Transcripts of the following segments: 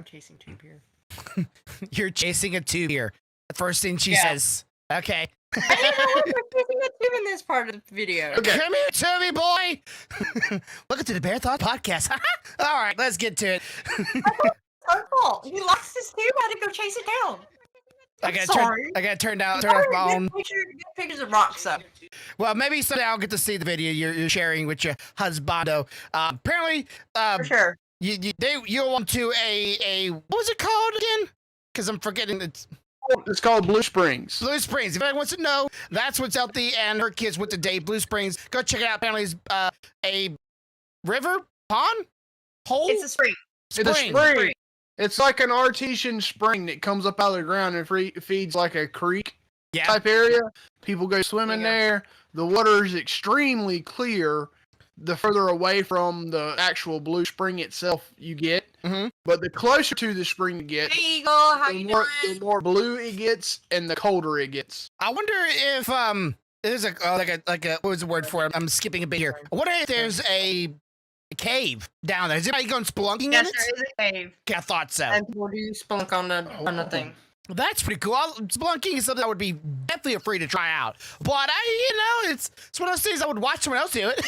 I'm chasing tube here. You're chasing a tube here. The first thing she says. Okay. I didn't know we were chasing a tube in this part of the video. Okay. Come here, Tubby boy. Welcome to the BearThoughts podcast. All right, let's get to it. Her fault. He lost his tube. I had to go chase it down. I gotta turn off my own. Good pictures of rocks up. Well, maybe someday I'll get to see the video you're sharing with your husbando. Apparently, for sure. You went to a what was it called again? Because I'm forgetting it. It's called Blue Springs. Blue Springs. If anyone wants to know, that's what's out there, and her kids went to date. Blue Springs. Go check it out. Apparently, it's a river, pond, hole. It's a spring. It's a spring. It's like an artesian spring that comes up out of the ground and feeds like a creek type area. People go swimming there. The water is extremely clear the further away from the actual blue spring itself you get. Mm-hmm. But the closer to the spring you get, the more blue it gets and the colder it gets. I wonder if there's a what was the word for it? I'm skipping a bit here. I wonder if there's a cave down there. Is anybody going spelunking in it? Yes, there is a cave. Okay, I thought so. And people do spelunk on the thing. That's pretty cool. Spelunking is something I would be definitely free to try out. But it's one of those things I would watch someone else do it.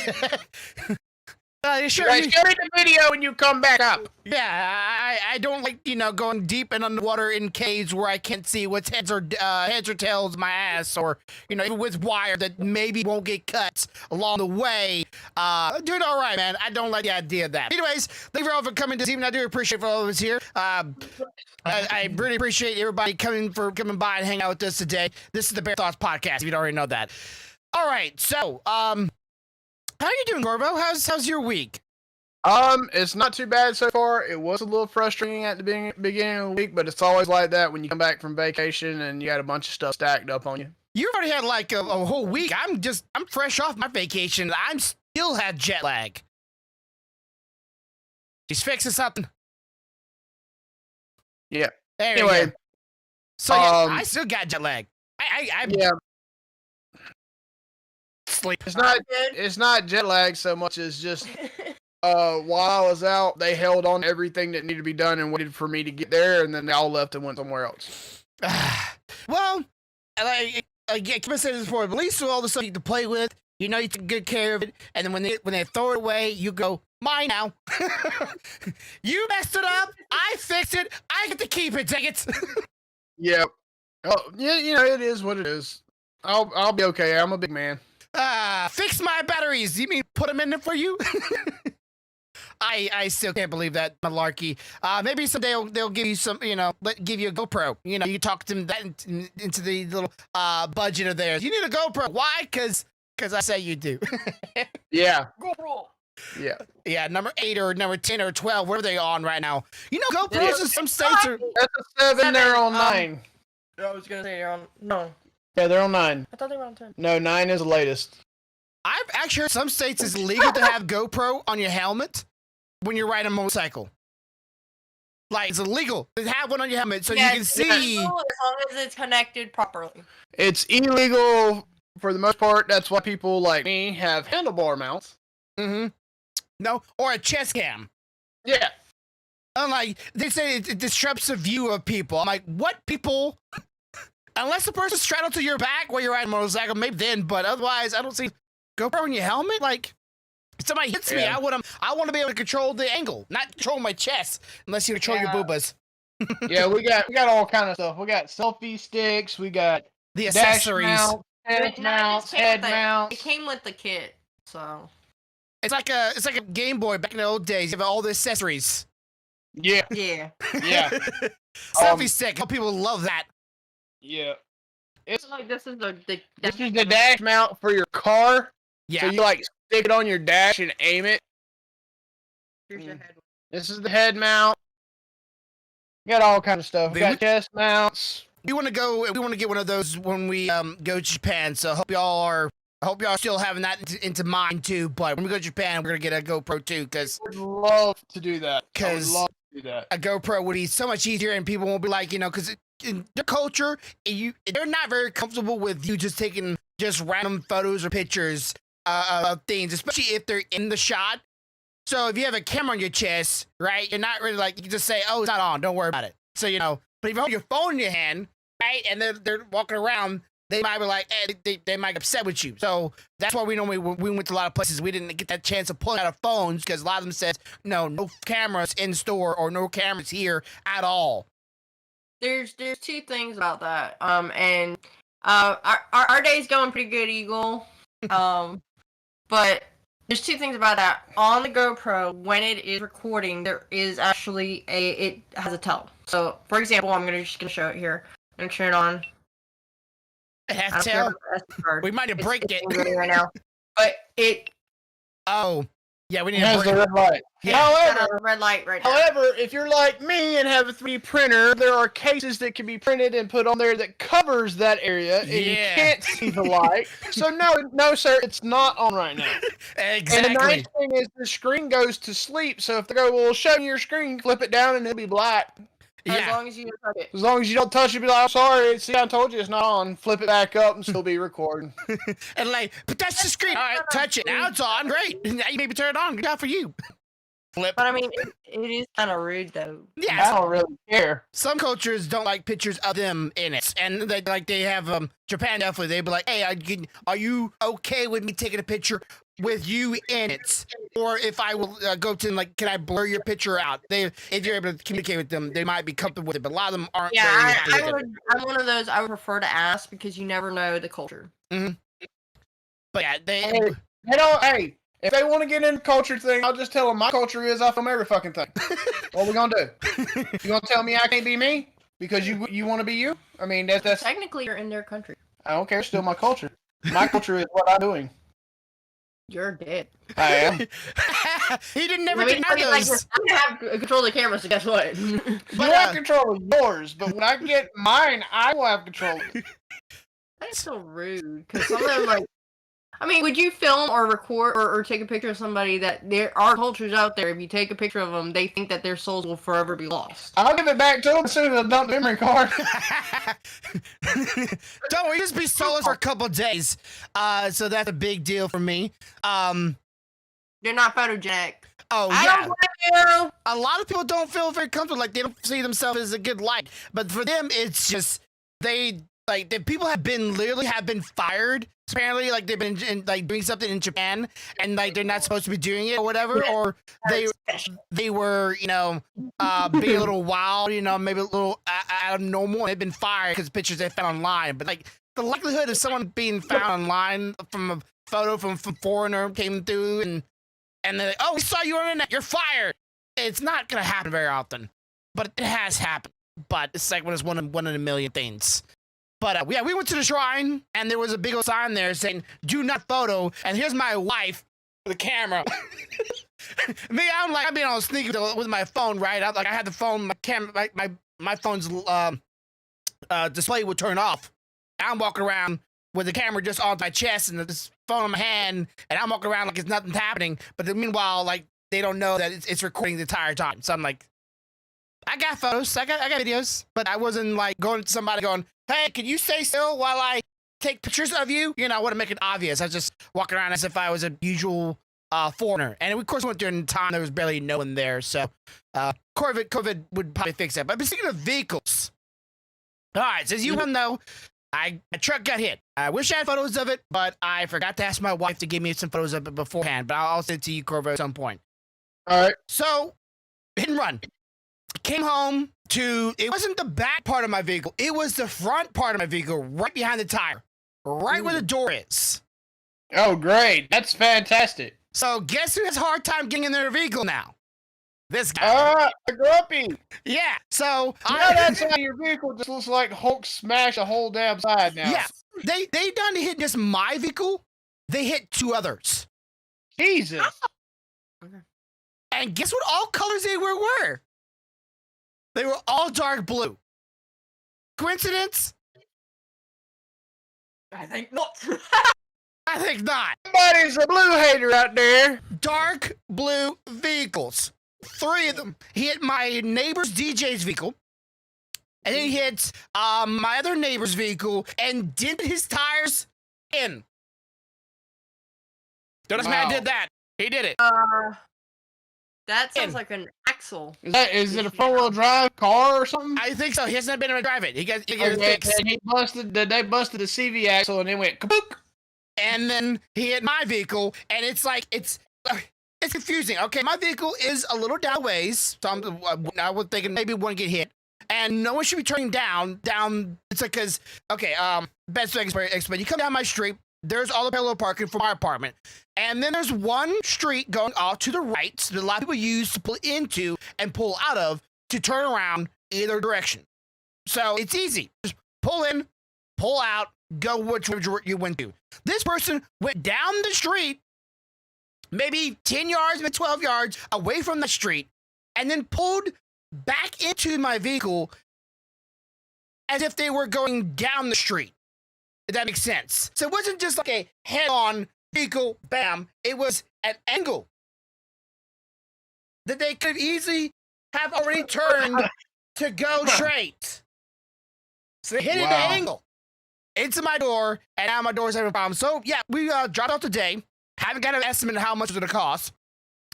Show me the video when you come back up. Yeah, I don't like, going deep and underwater in caves where I can't see what's heads or tails of my ass, or, even with wire that maybe won't get cut along the way. Doing all right, man. I don't like the idea of that. Anyways, thank you all for coming this evening. I do appreciate for all of us here. I really appreciate everybody coming by and hanging out with us today. This is the BearThoughts podcast, if you don't already know that. All right, so, how you doing, Gorbo? How's your week? It's not too bad so far. It was a little frustrating at the beginning of the week, but it's always like that when you come back from vacation and you got a bunch of stuff stacked up on you. You already had like a whole week. I'm fresh off my vacation. I'm still had jet lag. He's fixing something. Yeah. Anyway, so I still got jet lag. Yeah. Sleep. It's not jet lag so much as just while I was out, they held on to everything that needed to be done and waited for me to get there, and then they all left and went somewhere else. Well, like I said this before, at least with all the stuff you can play with, you take good care of it, and then when they throw it away, you go, mine now. You messed it up. I fixed it. I get to keep it. Take it. Yep. Oh, yeah. It is what it is. I'll be okay. I'm a big man. Fix my batteries. You mean put them in there for you? I still can't believe that malarkey. Maybe someday they'll give you some, give you a GoPro. You talk to them that into the little budget of theirs. You need a GoPro. Why? Because I say you do. Yeah. GoPro. Yeah. Yeah, number 8 or number 10 or 12, where are they on right now? GoPros in some states are... That's a 7, they're on 9. I was going to say they're on... No. Yeah, they're on 9. I thought they were on 10. No, 9 is the latest. I've actually heard some states it's legal to have GoPro on your helmet when you're riding a motorcycle. Like, it's illegal to have one on your helmet so you can see... As long as it's connected properly. It's illegal for the most part. That's why people like me have handlebar mounts. Mm-hmm. No, or a chest cam. Yeah. I'm like, they say it disrupts the view of people. I'm like, what people? Unless the person's straddled to your back while you're riding a motorcycle, maybe then, but otherwise, I don't see GoPro in your helmet. Like, if somebody hits me, I want to be able to control the angle, not control my chest, unless you control your boobas. Yeah, we got all kind of stuff. We got selfie sticks. We got the accessories, head mounts. It came with the kit, so it's like a Game Boy back in the old days. You have all the accessories. Yeah. Yeah. Yeah. Selfie stick. How people love that. Yeah. It's like this is the dash mount for your car. Yeah. So you stick it on your dash and aim it. Here's your head. This is the head mount. We got all kind of stuff. We got chest mounts. We want to get one of those when we go to Japan. So I hope y'all still having that into mind too. But when we go to Japan, we're gonna get a GoPro too, because I would love to do that. A GoPro would be so much easier, and people won't be like, because in their culture, they're not very comfortable with you just taking just random photos or pictures of things, especially if they're in the shot. So if you have a camera on your chest, right, you're not really like, you can just say, oh, it's not on, don't worry about it. So, but if you hold your phone in your hand, right, and they're walking around, they might be like, they might get upset with you. So that's why we went to a lot of places. We didn't get that chance of pulling out our phones because a lot of them says, no cameras in store or no cameras here at all. There's two things about that. And our day's going pretty good, Eagle. But there's two things about that. On the GoPro, when it is recording, there is actually it has a tell. So, for example, I'm just gonna show it here. I'm gonna turn it on. It has to tell. We might have break it right now, but it. Oh, yeah, we need to break the red light. Yeah. However, red light right now. However, if you're like me and have a 3D printer, there are cases that can be printed and put on there that covers that area, and you can't see the light. So no, sir, it's not on right now. Exactly. And the nice thing is the screen goes to sleep. So if they go, well, show me your screen, flip it down, and it'll be black. Yeah. As long as you don't touch it. As long as you don't touch it, be like, I'm sorry, see, I told you it's not on. Flip it back up and still be recording. And but that's the screen. All right, touch it. Now it's on. Great. Now you maybe turn it on. Good job for you. Flip. But I mean, it is kind of rude though. Yeah, I don't really care. Some cultures don't like pictures of them in it, and they have Japan definitely. They'd be like, "Hey, are you okay with me taking a picture with you in it? Or if I will go to can I blur your picture out?" If you're able to communicate with them, they might be comfortable with it. But a lot of them aren't. Yeah, I'm one of those. I would prefer to ask because you never know the culture. Mm-hmm. But yeah, they don't. Hey. If they want to get into the culture thing, I'll just tell them my culture is I film every fucking thing. What we gonna do? You gonna tell me I can't be me because you want to be you? I mean, that's technically you're in their country. I don't care. It's still my culture. My culture is what I'm doing. You're dead. I am. He didn't never deny those. I'm gonna have control of the camera, so guess what? You have control of yours, but when I get mine, I will have control of it. That's so rude. Because some of them I mean, would you film or record or take a picture of somebody that there are cultures out there? If you take a picture of them, they think that their souls will forever be lost. I'll give it back to them as soon as I dump the memory card. Don't worry, just be soulless for a couple of days. So that's a big deal for me. They're not photogenic. Oh, I yeah. don't blame you. A lot of people don't feel very comfortable. Like, they don't see themselves as a good light. But for them, it's just, the people have been fired. Apparently, they've been doing something in Japan, and they're not supposed to be doing it or whatever, or they were being a little wild, maybe a little out of normal, and they've been fired because pictures they found online. But the likelihood of someone being found online from a photo from foreigner came through, and they're like, "Oh, we saw you on the internet, you're fired." It's not gonna happen very often, but it has happened. But it's when it's one in a million things. But we went to the shrine, and there was a big old sign there saying, "Do not photo." And here's my wife with the camera. Me, I'm being all sneaky with my phone, right? I had the phone, my camera, my phone's display would turn off. I'm walking around with the camera just on my chest and this phone in my hand, and I'm walking around like it's nothing's happening. But meanwhile, they don't know that it's recording the entire time. So I'm like, I got photos, I got videos, but I wasn't going to somebody going, "Hey, can you stay still while I take pictures of you?" I want to make it obvious. I was just walking around as if I was a usual foreigner. And of course, went during the time there was barely no one there. So COVID would probably fix that. But speaking of vehicles, all right, so as you well know, a truck got hit. I wish I had photos of it, but I forgot to ask my wife to give me some photos of it beforehand. But I'll send it to you, Corvo, at some point. All right. So, hit and run. Came home to, it wasn't the back part of my vehicle. It was the front part of my vehicle, right behind the tire, right where the door is. Oh, great. That's fantastic. So guess who has a hard time getting in their vehicle now? This guy. Grumpy. Yeah, so. That's how your vehicle just looks like Hulk smash a whole damn side now. Yeah, they done hit just my vehicle. They hit two others. Jesus. And guess what all colors they were? They were all dark blue. Coincidence? I think not. I think not. Somebody's a blue hater out there. Dark blue vehicles. 3 of them. He hit my neighbor's DJ's vehicle. And then he hit my other neighbor's vehicle and dented his tires in. Notice man did that. He did it. That sounds like an axle. Is it a 4-wheel drive car or something? I think so. He hasn't been able to drive it. He got it Okay, fixed. they busted the CV axle and it went kabook. And then he hit my vehicle, and it's like it's confusing. Okay, my vehicle is a little down ways, so I was thinking maybe one get hit, and no one should be turning down. It's like because best way to explain. You come down my street. There's all the parallel parking for my apartment. And then there's one street going off to the right that a lot of people use to pull into and pull out of to turn around either direction. So it's easy. Just pull in, pull out, go whichever you went to. This person went down the street, maybe 10 yards, maybe 12 yards away from the street, and then pulled back into my vehicle as if they were going down the street. If that makes sense. So it wasn't just like a head-on vehicle, bam. It was an angle that they could easily have already turned to go straight. So they hit it at an angle into my door, and now my door's having a problem. So yeah, we dropped out today. Haven't got an estimate of how much it's going to cost,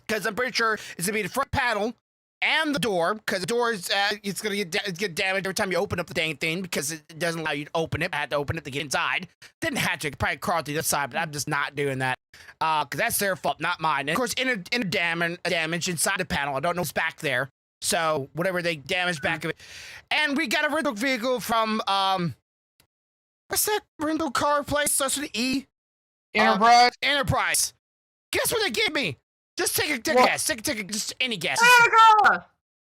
because I'm pretty sure it's going to be the front panel and the door, because the door is it's gonna get damaged every time you open up the dang thing, because it doesn't allow you to open it. I had to open it to get inside. Didn't have to. Probably crawl to the other side, but I'm just not doing that because that's their fault, not mine. And of course, in a damage inside the panel. I don't know what's back there, so whatever they damaged back of it. And we got a rental vehicle from what's that rental car place? Starts with an E. Enterprise. Enterprise. Guess what they gave me? Just take a guess. Take just any guess.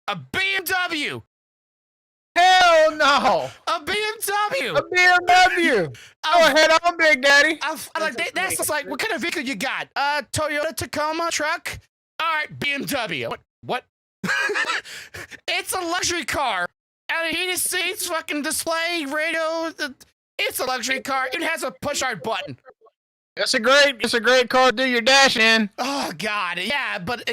A BMW. Hell no. A BMW. A BMW. Go ahead on, Big Daddy. That's just like, what kind of vehicle you got? Toyota Tacoma truck? All right, BMW. What? It's a luxury car. And heated seats, fucking display, radio. It's a luxury car. It has a push start button. It's a great car to do your dash in. Oh God, yeah, but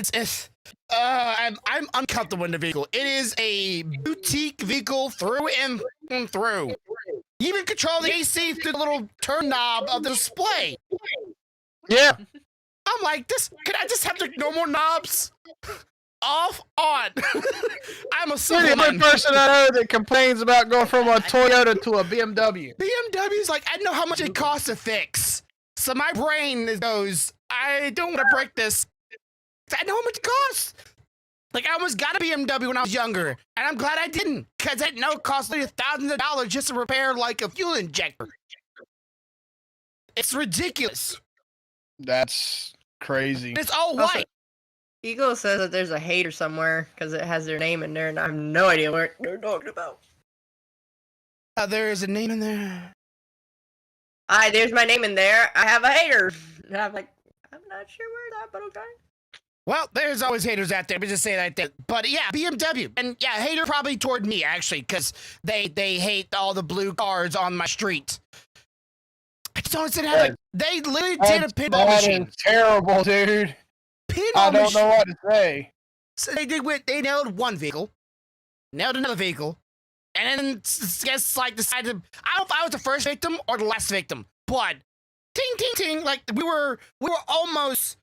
I'm uncomfortable in the vehicle. It is a boutique vehicle through and through. You even control the AC through the little turn knob of the display. Yeah. I'm like, can I just have the normal knobs? Off, on. I'm a You're the only person I know that complains about going from a Toyota to a BMW. BMW's like, I know how much it costs to fix. So my brain goes, I don't want to break this. I know how much it costs. Like, I almost got a BMW when I was younger, and I'm glad I didn't, because that note cost me thousands of dollars just to repair, like, a fuel injector. It's ridiculous. That's crazy. It's all white. Eagle says that there's a hater somewhere because it has their name in there, and I have no idea what they're talking about. There is a name in there. There's my name in there. I have a hater. And I'm like, I'm not sure where that, but okay. Well, there's always haters out there. We just say that. But yeah, BMW. And yeah, hater probably toward me, actually, because they hate all the blue cars on my street. I just don't understand how they literally did a pinball machine. That is terrible, dude. I don't know what to say. So they nailed one vehicle, nailed another vehicle, and then just like decided, I don't know if I was the first victim or the last victim, but ting ting ting, like we were almost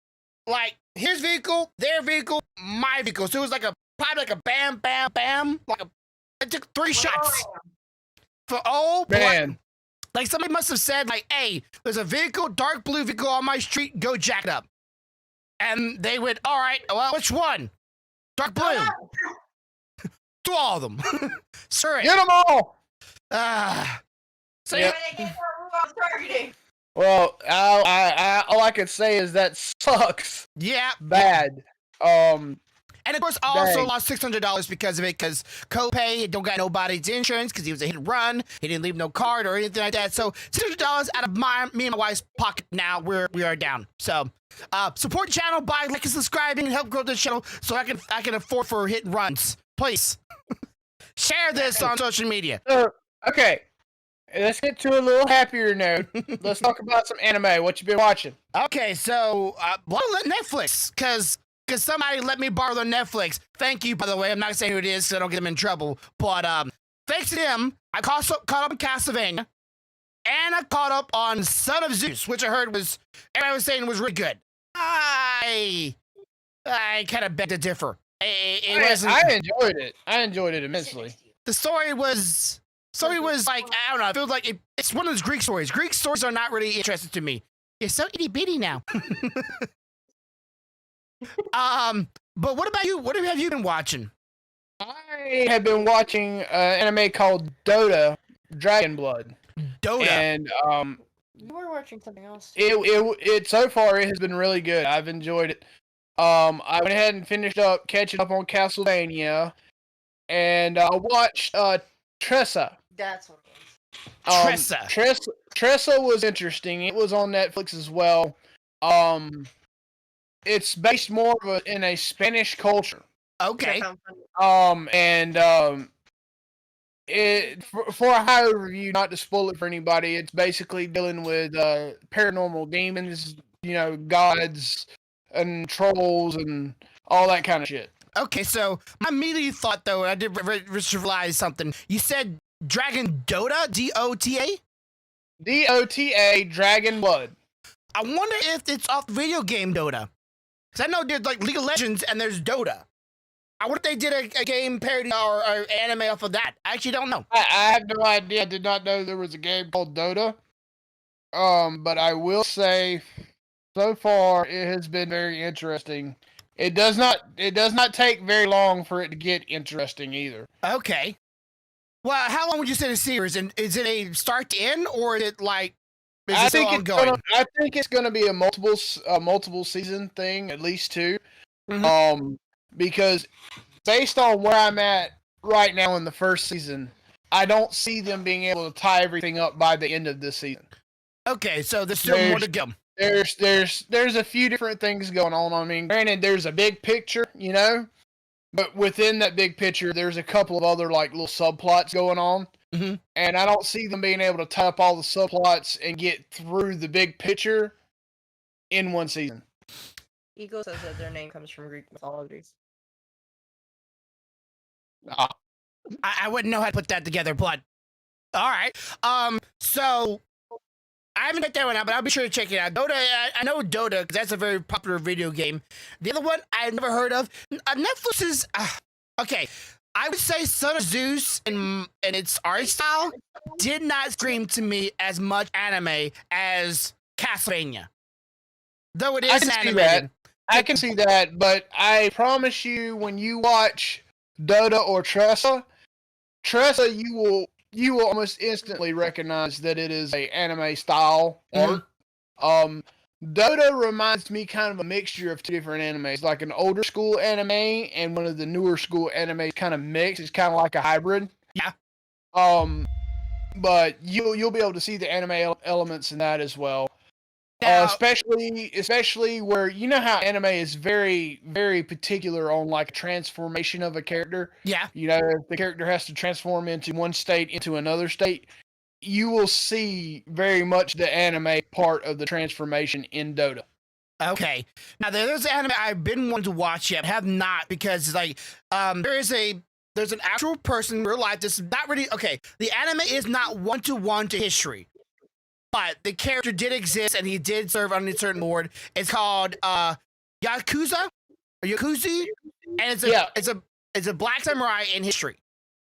like his vehicle, their vehicle, my vehicle. So it was like probably like a bam bam bam, it took 3 shots for man. Like somebody must have said like, hey, there's a vehicle, dark blue vehicle on my street, go jack it up. And they went, all right, well, which one? Dark blue. Do all of them. Sure. Get them all. So yep. Well, all I could say is that sucks. Yeah. Bad. And of course, I also lost $600 because of it, because copay, don't got nobody's insurance because he was a hit and run. He didn't leave no card or anything like that. So $600 out of me and my wife's pocket now. We are down. So support the channel by liking and subscribing and help grow the channel so I can afford for hit and runs. Please. Share this on social media. Okay. Let's get to a little happier note. Let's talk about some anime. What you been watching? Okay, so Netflix, because somebody let me borrow their Netflix. Thank you, by the way. I'm not saying who it is so I don't get them in trouble. But thanks to them, I caught up on Castlevania. And I caught up on Son of Zeus, which I heard everybody was saying was really good. I kind of beg to differ. It wasn't. I enjoyed it. I enjoyed it immensely. The story was like, I don't know. It feels like it's one of those Greek stories. Greek stories are not really interesting to me. You're so itty bitty now. But what about you? What have you been watching? I have been watching an anime called Dota, Dragon Blood. Dota. And You were watching something else. it so far it has been really good. I've enjoyed it. I went ahead and finished up catching up on Castlevania, and I watched Tressa. That's what it was. Tressa. Was interesting. It was on Netflix as well. It's based more of in a Spanish culture. Okay. It for a high review, not to spoil it for anybody, it's basically dealing with paranormal demons, gods and trolls and all that kind of shit. Okay, so my immediate thought, though, I did realize something. You said Dragon Dota, D-O-T-A? D-O-T-A, Dragon Blood. I wonder if it's off video game Dota. Because I know there's like League of Legends and there's Dota. I wonder if they did a game parody or anime off of that. I actually don't know. I have no idea. I did not know there was a game called Dota. But I will say, so far it has been very interesting. It does not take very long for it to get interesting either. Okay. Well, how long would you say the series? And is it a start to end, or is it like? I think it's going to be a multiple season thing, at least 2. Mm-hmm. Because based on where I'm at right now in the first season, I don't see them being able to tie everything up by the end of this season. Okay, so there's still more to go. There's a few different things going on. I mean, granted, there's a big picture, but within that big picture, there's a couple of other like little subplots going on. Mm-hmm. And I don't see them being able to tie up all the subplots and get through the big picture in one season. Eagle says that their name comes from Greek mythology. I wouldn't know how to put that together, but all right. So I haven't checked that one out, but I'll be sure to check it out. Dota, I know Dota because that's a very popular video game. The other one I've never heard of. Netflix is okay. I would say Son of Zeus and its art style did not scream to me as much anime as Castlevania. Though it is animated. I can see that, but I promise you, when you watch Dota or Tressa, you will almost instantly recognize that it is a anime style art. Dota reminds me kind of a mixture of 2 different animes, like an older school anime and one of the newer school animes kind of mixed. It's kind of like a hybrid. Yeah. But you'll be able to see the anime elements in that as well. Now, especially where how anime is very, very particular on like transformation of a character. Yeah. If the character has to transform into one state into another state, you will see very much the anime part of the transformation in Dota. Okay. Now there's an anime I've been wanting to watch yet, have not, because like there's an actual person in real life. This is not really okay. The anime is not one-to-one to history. But the character did exist, and he did serve on a certain board. It's called Yakuza, or Yakuzi, and it's a black samurai in history,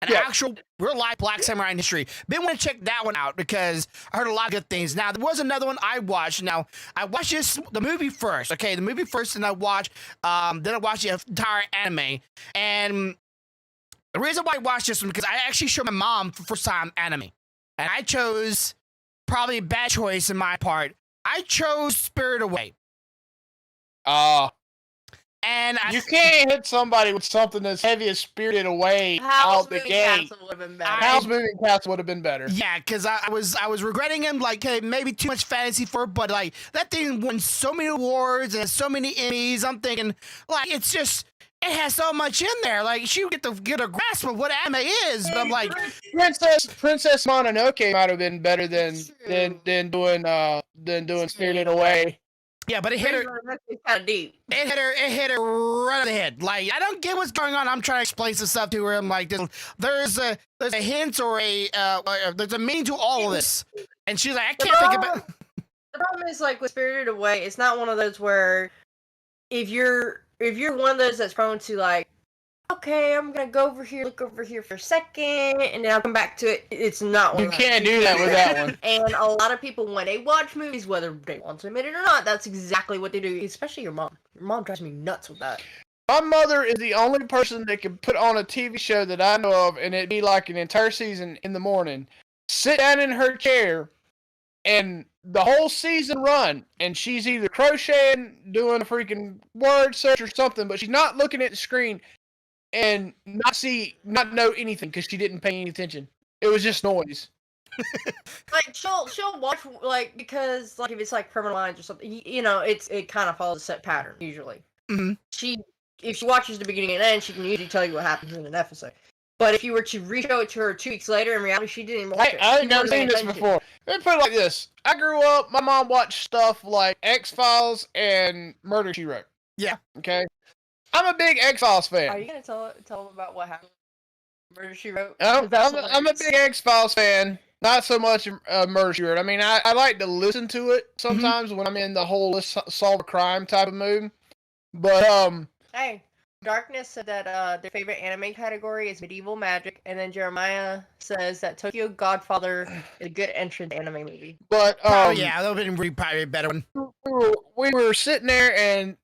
an actual real life black samurai in history. Been want to check that one out because I heard a lot of good things. Now there was another one I watched. Now I watched the movie first, and I watched then I watched the entire anime. And the reason why I watched this one because I actually showed my mom for the first time anime, and I chose. Probably a bad choice in my part. I chose Spirit Away. And you can't hit somebody with something as heavy as Spirited Away out the gate. Howl's Moving Castle would have been better. Yeah, because I was regretting him, like, hey, maybe too much fantasy for it, but like that thing won so many awards and so many Emmys. I'm thinking, like, it's just. It has so much in there. Like she would get a grasp of what anime is. But I'm like, Princess Mononoke might have been better than doing Spirited Away. Yeah, but it hit her kind of deep. It hit her right on the head. Like I don't get what's going on. I'm trying to explain some stuff to her. I'm like, there's a hint or there's a meaning to all of this, and she's like, I can't think about. The problem is like with Spirited Away, it's not one of those where if you're if you're one of those that's prone to like, okay, I'm gonna go over here, look over here for a second, and then I'll come back to it. It's not one You of those. can't do that with that one. And a lot of people, when they watch movies, whether they want to admit it or not, that's exactly what they do. Especially your mom. Your mom drives me nuts with that. My mother is the only person that can put on a TV show that I know of, and it'd be like an entire season in the morning. Sit down in her chair, and the whole season run, and she's either crocheting, doing a freaking word search or something, but she's not looking at the screen and not know anything because she didn't pay any attention. It was just noise. Like she'll watch like because like if it's like Criminal Minds or something, you know, it kind of follows a set pattern usually. Mm-hmm. If she watches the beginning and end, she can usually tell you what happens in an episode. But if you were to re-show it to her 2 weeks later, in reality, she didn't even watch it. I ain't never seen this before. Let me put it like this. I grew up, my mom watched stuff like X-Files and Murder, She Wrote. Yeah. Okay? I'm a big X-Files fan. Are you going to tell them about what happened? Murder, She Wrote? I'm a big X-Files fan. Not so much Murder, She Wrote. I mean, I like to listen to it sometimes when I'm in the whole let's solve a crime type of mood. But, Hey. Darkness said that their favorite anime category is medieval magic, and then Jeremiah says that Tokyo Godfather is a good entrance anime movie. But yeah, that would have been probably a better one. We were sitting there, and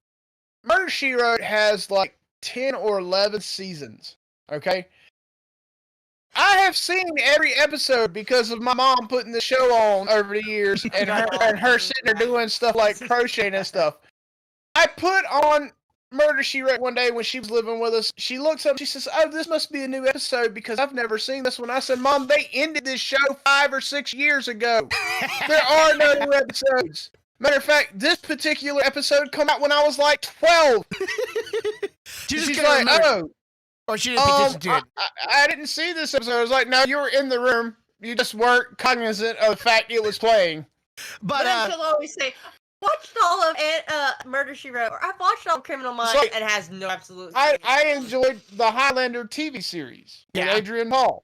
Murder, She Wrote has like 10 or 11 seasons. Okay, I have seen every episode because of my mom putting the show on over the years, and her sitting there doing stuff like crocheting and stuff. I put on Murder, She Wrote one day when she was living with us. She looks up, she says, "Oh, this must be a new episode because I've never seen this one." I said, "Mom, they ended this show 5 or 6 years ago. There are no new episodes. Matter of fact, this particular episode come out when I was like 12. She's like, "Oh." Or she didn't pay attention to it. I didn't see this episode. I was like, "No, you were in the room. You just weren't cognizant of the fact it was playing." But she'll always say, watched all of Murder, She Wrote, or I've watched all of Criminal Minds, and has no absolute. I enjoyed the Highlander TV series with Adrian Paul.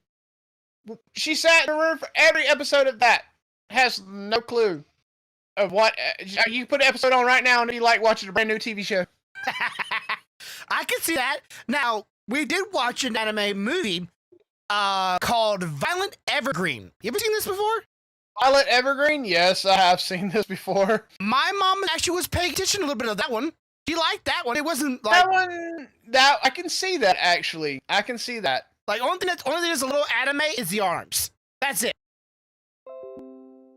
She sat in the room for every episode of that. Has no clue of what. You put an episode on right now and you like watching a brand new TV show. I can see that. Now, we did watch an anime movie called Violent Evergreen. You ever seen this before? Violet Evergreen? Yes, I have seen this before. My mom actually was paying attention a little bit of that one. She liked that one. It wasn't like that one. That I can see that actually. I can see that. Like only thing that's a little anime is the arms. That's it.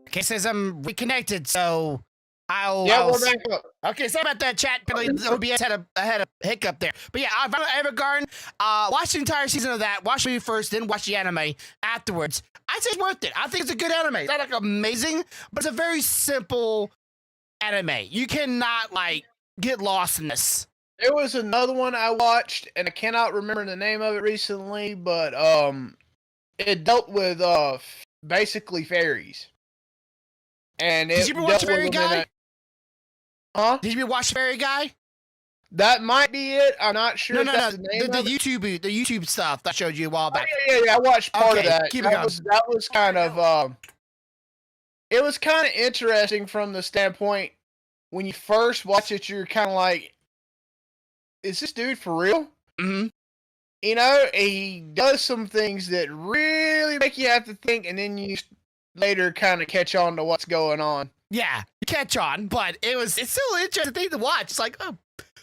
Okay, says I'm reconnected, so we're back up. Okay, sorry about that, chat. OBS had a hiccup there, but yeah, Violet Evergarden. Watch the entire season of that. Watch the movie first, then watch the anime afterwards. I'd say it's worth it. I think it's a good anime. It's not like amazing, but it's a very simple anime. You cannot like get lost in this. There was another one I watched, and I cannot remember the name of it recently, but it dealt with basically fairies. And did you ever watch Fairy Guy? Huh? Did you ever watch Fairy Guy? That might be it. I'm not sure. No. The YouTube stuff that I showed you a while back. Oh, yeah. I watched part of that. Keep it going. That was kind of it was kind of interesting from the standpoint when you first watch it, you're kind of like, is this dude for real? Mm-hmm. You know, he does some things that really make you have to think, and then you later kind of catch on to what's going on. Yeah, you catch on, but it's still an interesting thing to watch. It's like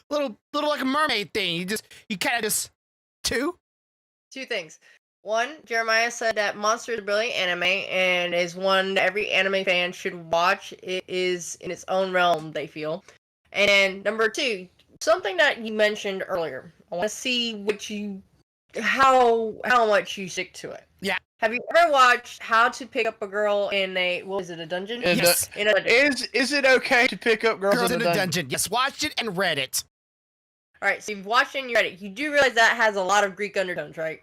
little like a mermaid thing. You kind of just two things. One, Jeremiah said that Monster is a brilliant anime and is one that every anime fan should watch. It is in its own realm, they feel. And number two, something that you mentioned earlier. I want to see how much you stick to it. Yeah. Have you ever watched How to Pick Up a Girl in a dungeon? Yes. In a dungeon. Is it okay to pick up girls in a dungeon? Yes, watched it and read it. All right, so you've watched it and you read it. You do realize that has a lot of Greek undertones, right?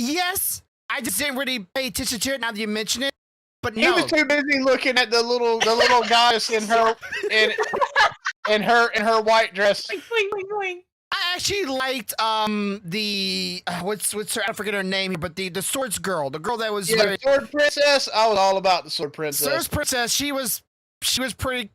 Yes, I just didn't really pay attention to it now that you mention it. But he was too busy looking at the little goddess in her in her white dress. Boing, boing, boing. I actually liked the what's her, I forget her name, but the swords girl, the girl that was Sword Princess. I was all about the Sword Princess. Sword Princess. She was pretty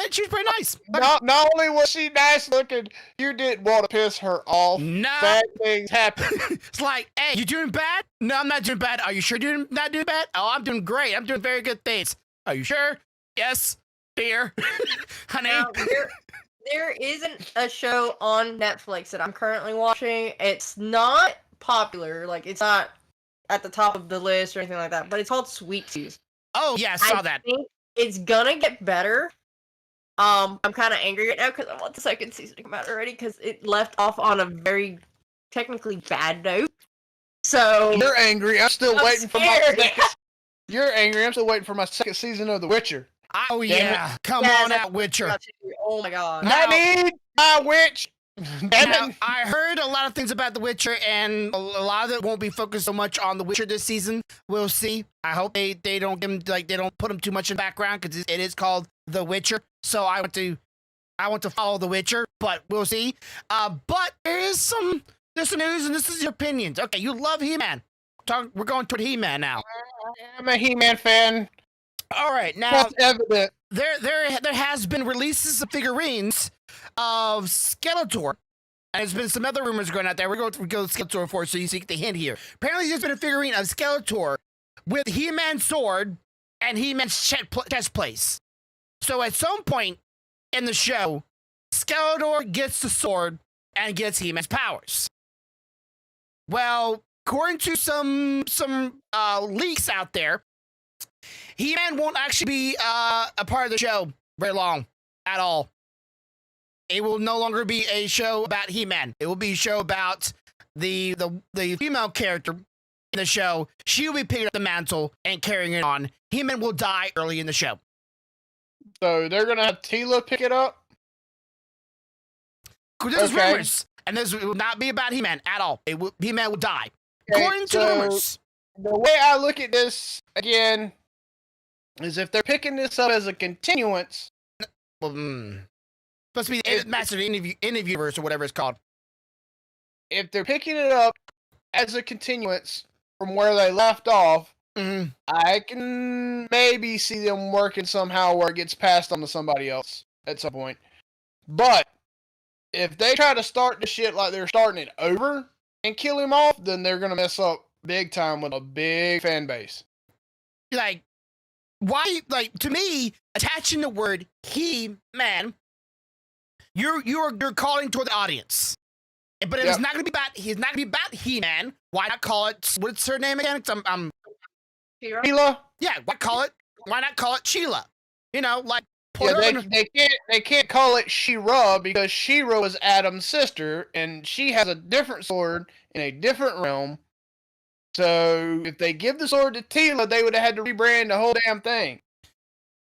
She's pretty nice. Not only was she nice looking, you didn't want to piss her off. No. Bad things happen. It's like, hey, you doing bad? No, I'm not doing bad. Are you sure you're not doing bad? Oh, I'm doing great. I'm doing very good things. Are you sure? Yes, dear. Honey. There isn't a show on Netflix that I'm currently watching. It's not popular. Like, it's not at the top of the list or anything like that. But it's called Sweet Tooth. Oh, yeah, I saw that. I think it's gonna get better. I'm kind of angry right now because I want the second season to come out already because it left off on a very technically bad note. So you're angry. I'm still waiting for my scared. second. You're angry. I'm still waiting for my second season of The Witcher. Oh yeah, come on out, Witcher. Oh my god. I need my witch. Now, I heard a lot of things about The Witcher, and a lot of it won't be focused so much on The Witcher this season. We'll see. I hope they don't give him, they don't put him too much in the background because it is called The Witcher. So I want to follow The Witcher, but we'll see. But there's some news, and this is your opinions. Okay, you love He-Man. We're going toward He-Man now. I'm a He-Man fan. All right, now that's evident. There has been releases of figurines of Skeletor, and there's been some other rumors going out there. We're going to go Skeletor for so you see the hint here. Apparently, there's been a figurine of Skeletor with He-Man's sword and He-Man's chest plate. So at some point in the show, Skeletor gets the sword and gets He-Man's powers. Well, according to some leaks out there, He-Man won't actually be a part of the show very long at all. It will no longer be a show about He-Man. It will be a show about the female character in the show. She will be picking up the mantle and carrying it on. He-Man will die early in the show. So they're gonna have Teela pick it up? There's rumors, and it will not be about He-Man at all. He-Man will die. According to the rumors. The way I look at this, again, is if they're picking this up as a continuance. Supposed to be the Master Interviewverse or whatever it's called. If they're picking it up as a continuance from where they left off, I can maybe see them working somehow where it gets passed on to somebody else at some point. But if they try to start the shit like they're starting it over and kill him off, then they're going to mess up big time with a big fan base. Like, why? Like, to me, attaching the word He-Man, you're calling toward the audience. But if it's not gonna be about, he's not gonna be about He-Man. Why not call it? What's her name again? Sheila. Yeah, why not call it Sheila? You know, like. They can't call it She-Ra because She-Ra is Adam's sister, and she has a different sword in a different realm. So if they give the sword to Teela, they would have had to rebrand the whole damn thing.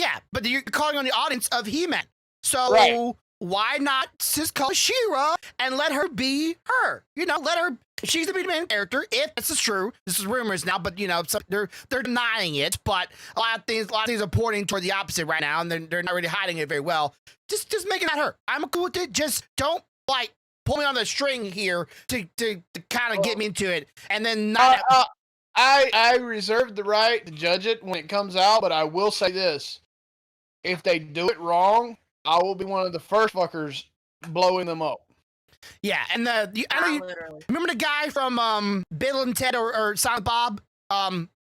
Yeah, but you're calling on the audience of He-Man. So why not just call She-Ra and let her be her? You know, let her. She's the main character. If this is true, this is rumors now, but you know, they're denying it. But a lot of things are pointing toward the opposite right now, and they're not really hiding it very well. Just make it not her. I'm cool with it. Just don't like pull me on the string here to kind of get me into it, and then not. I reserve the right to judge it when it comes out, but I will say this: if they do it wrong, I will be one of the first fuckers blowing them up. Yeah, and remember the guy from Bill and Ted or Silent Bob?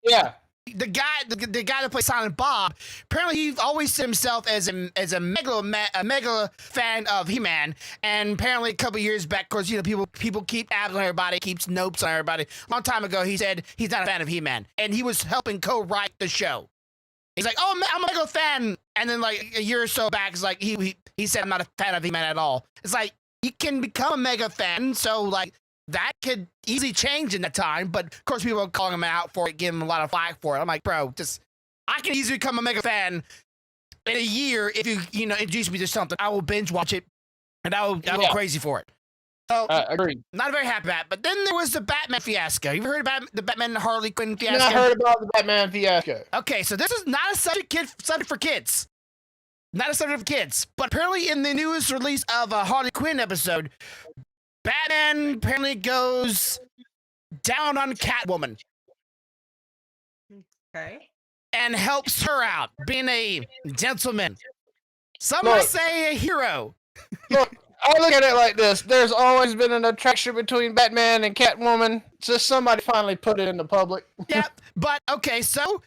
Yeah. The guy that plays Silent Bob, apparently he always said himself as a mega fan of He-Man, and apparently a couple years back, of course, you know, people keep abs on everybody, keeps nopes on everybody. A long time ago, he said he's not a fan of He-Man, and he was helping co-write the show. He's like, oh, I'm a mega fan, and then like a year or so back, it's like he said I'm not a fan of He-Man at all. It's like you can become a mega fan, so like. That could easily change in that time, but of course people are calling him out for it, giving him a lot of flack for it. I'm like, bro, I can easily become a mega fan in a year if you introduce me to something. I will binge watch it, and I'll go crazy for it. So, agreed. Not very happy about it. But then there was the Batman fiasco. You ever heard about the Batman and Harley Quinn fiasco? I heard about the Batman fiasco. Okay, so this is not a subject for kids. Not a subject for kids. But apparently in the newest release of a Harley Quinn episode, Batman apparently goes down on Catwoman. Okay. And helps her out, being a gentleman. Some might say a hero. Look, I look at it like this. There's always been an attraction between Batman and Catwoman. Just somebody finally put it in the public. Yeah, but okay, so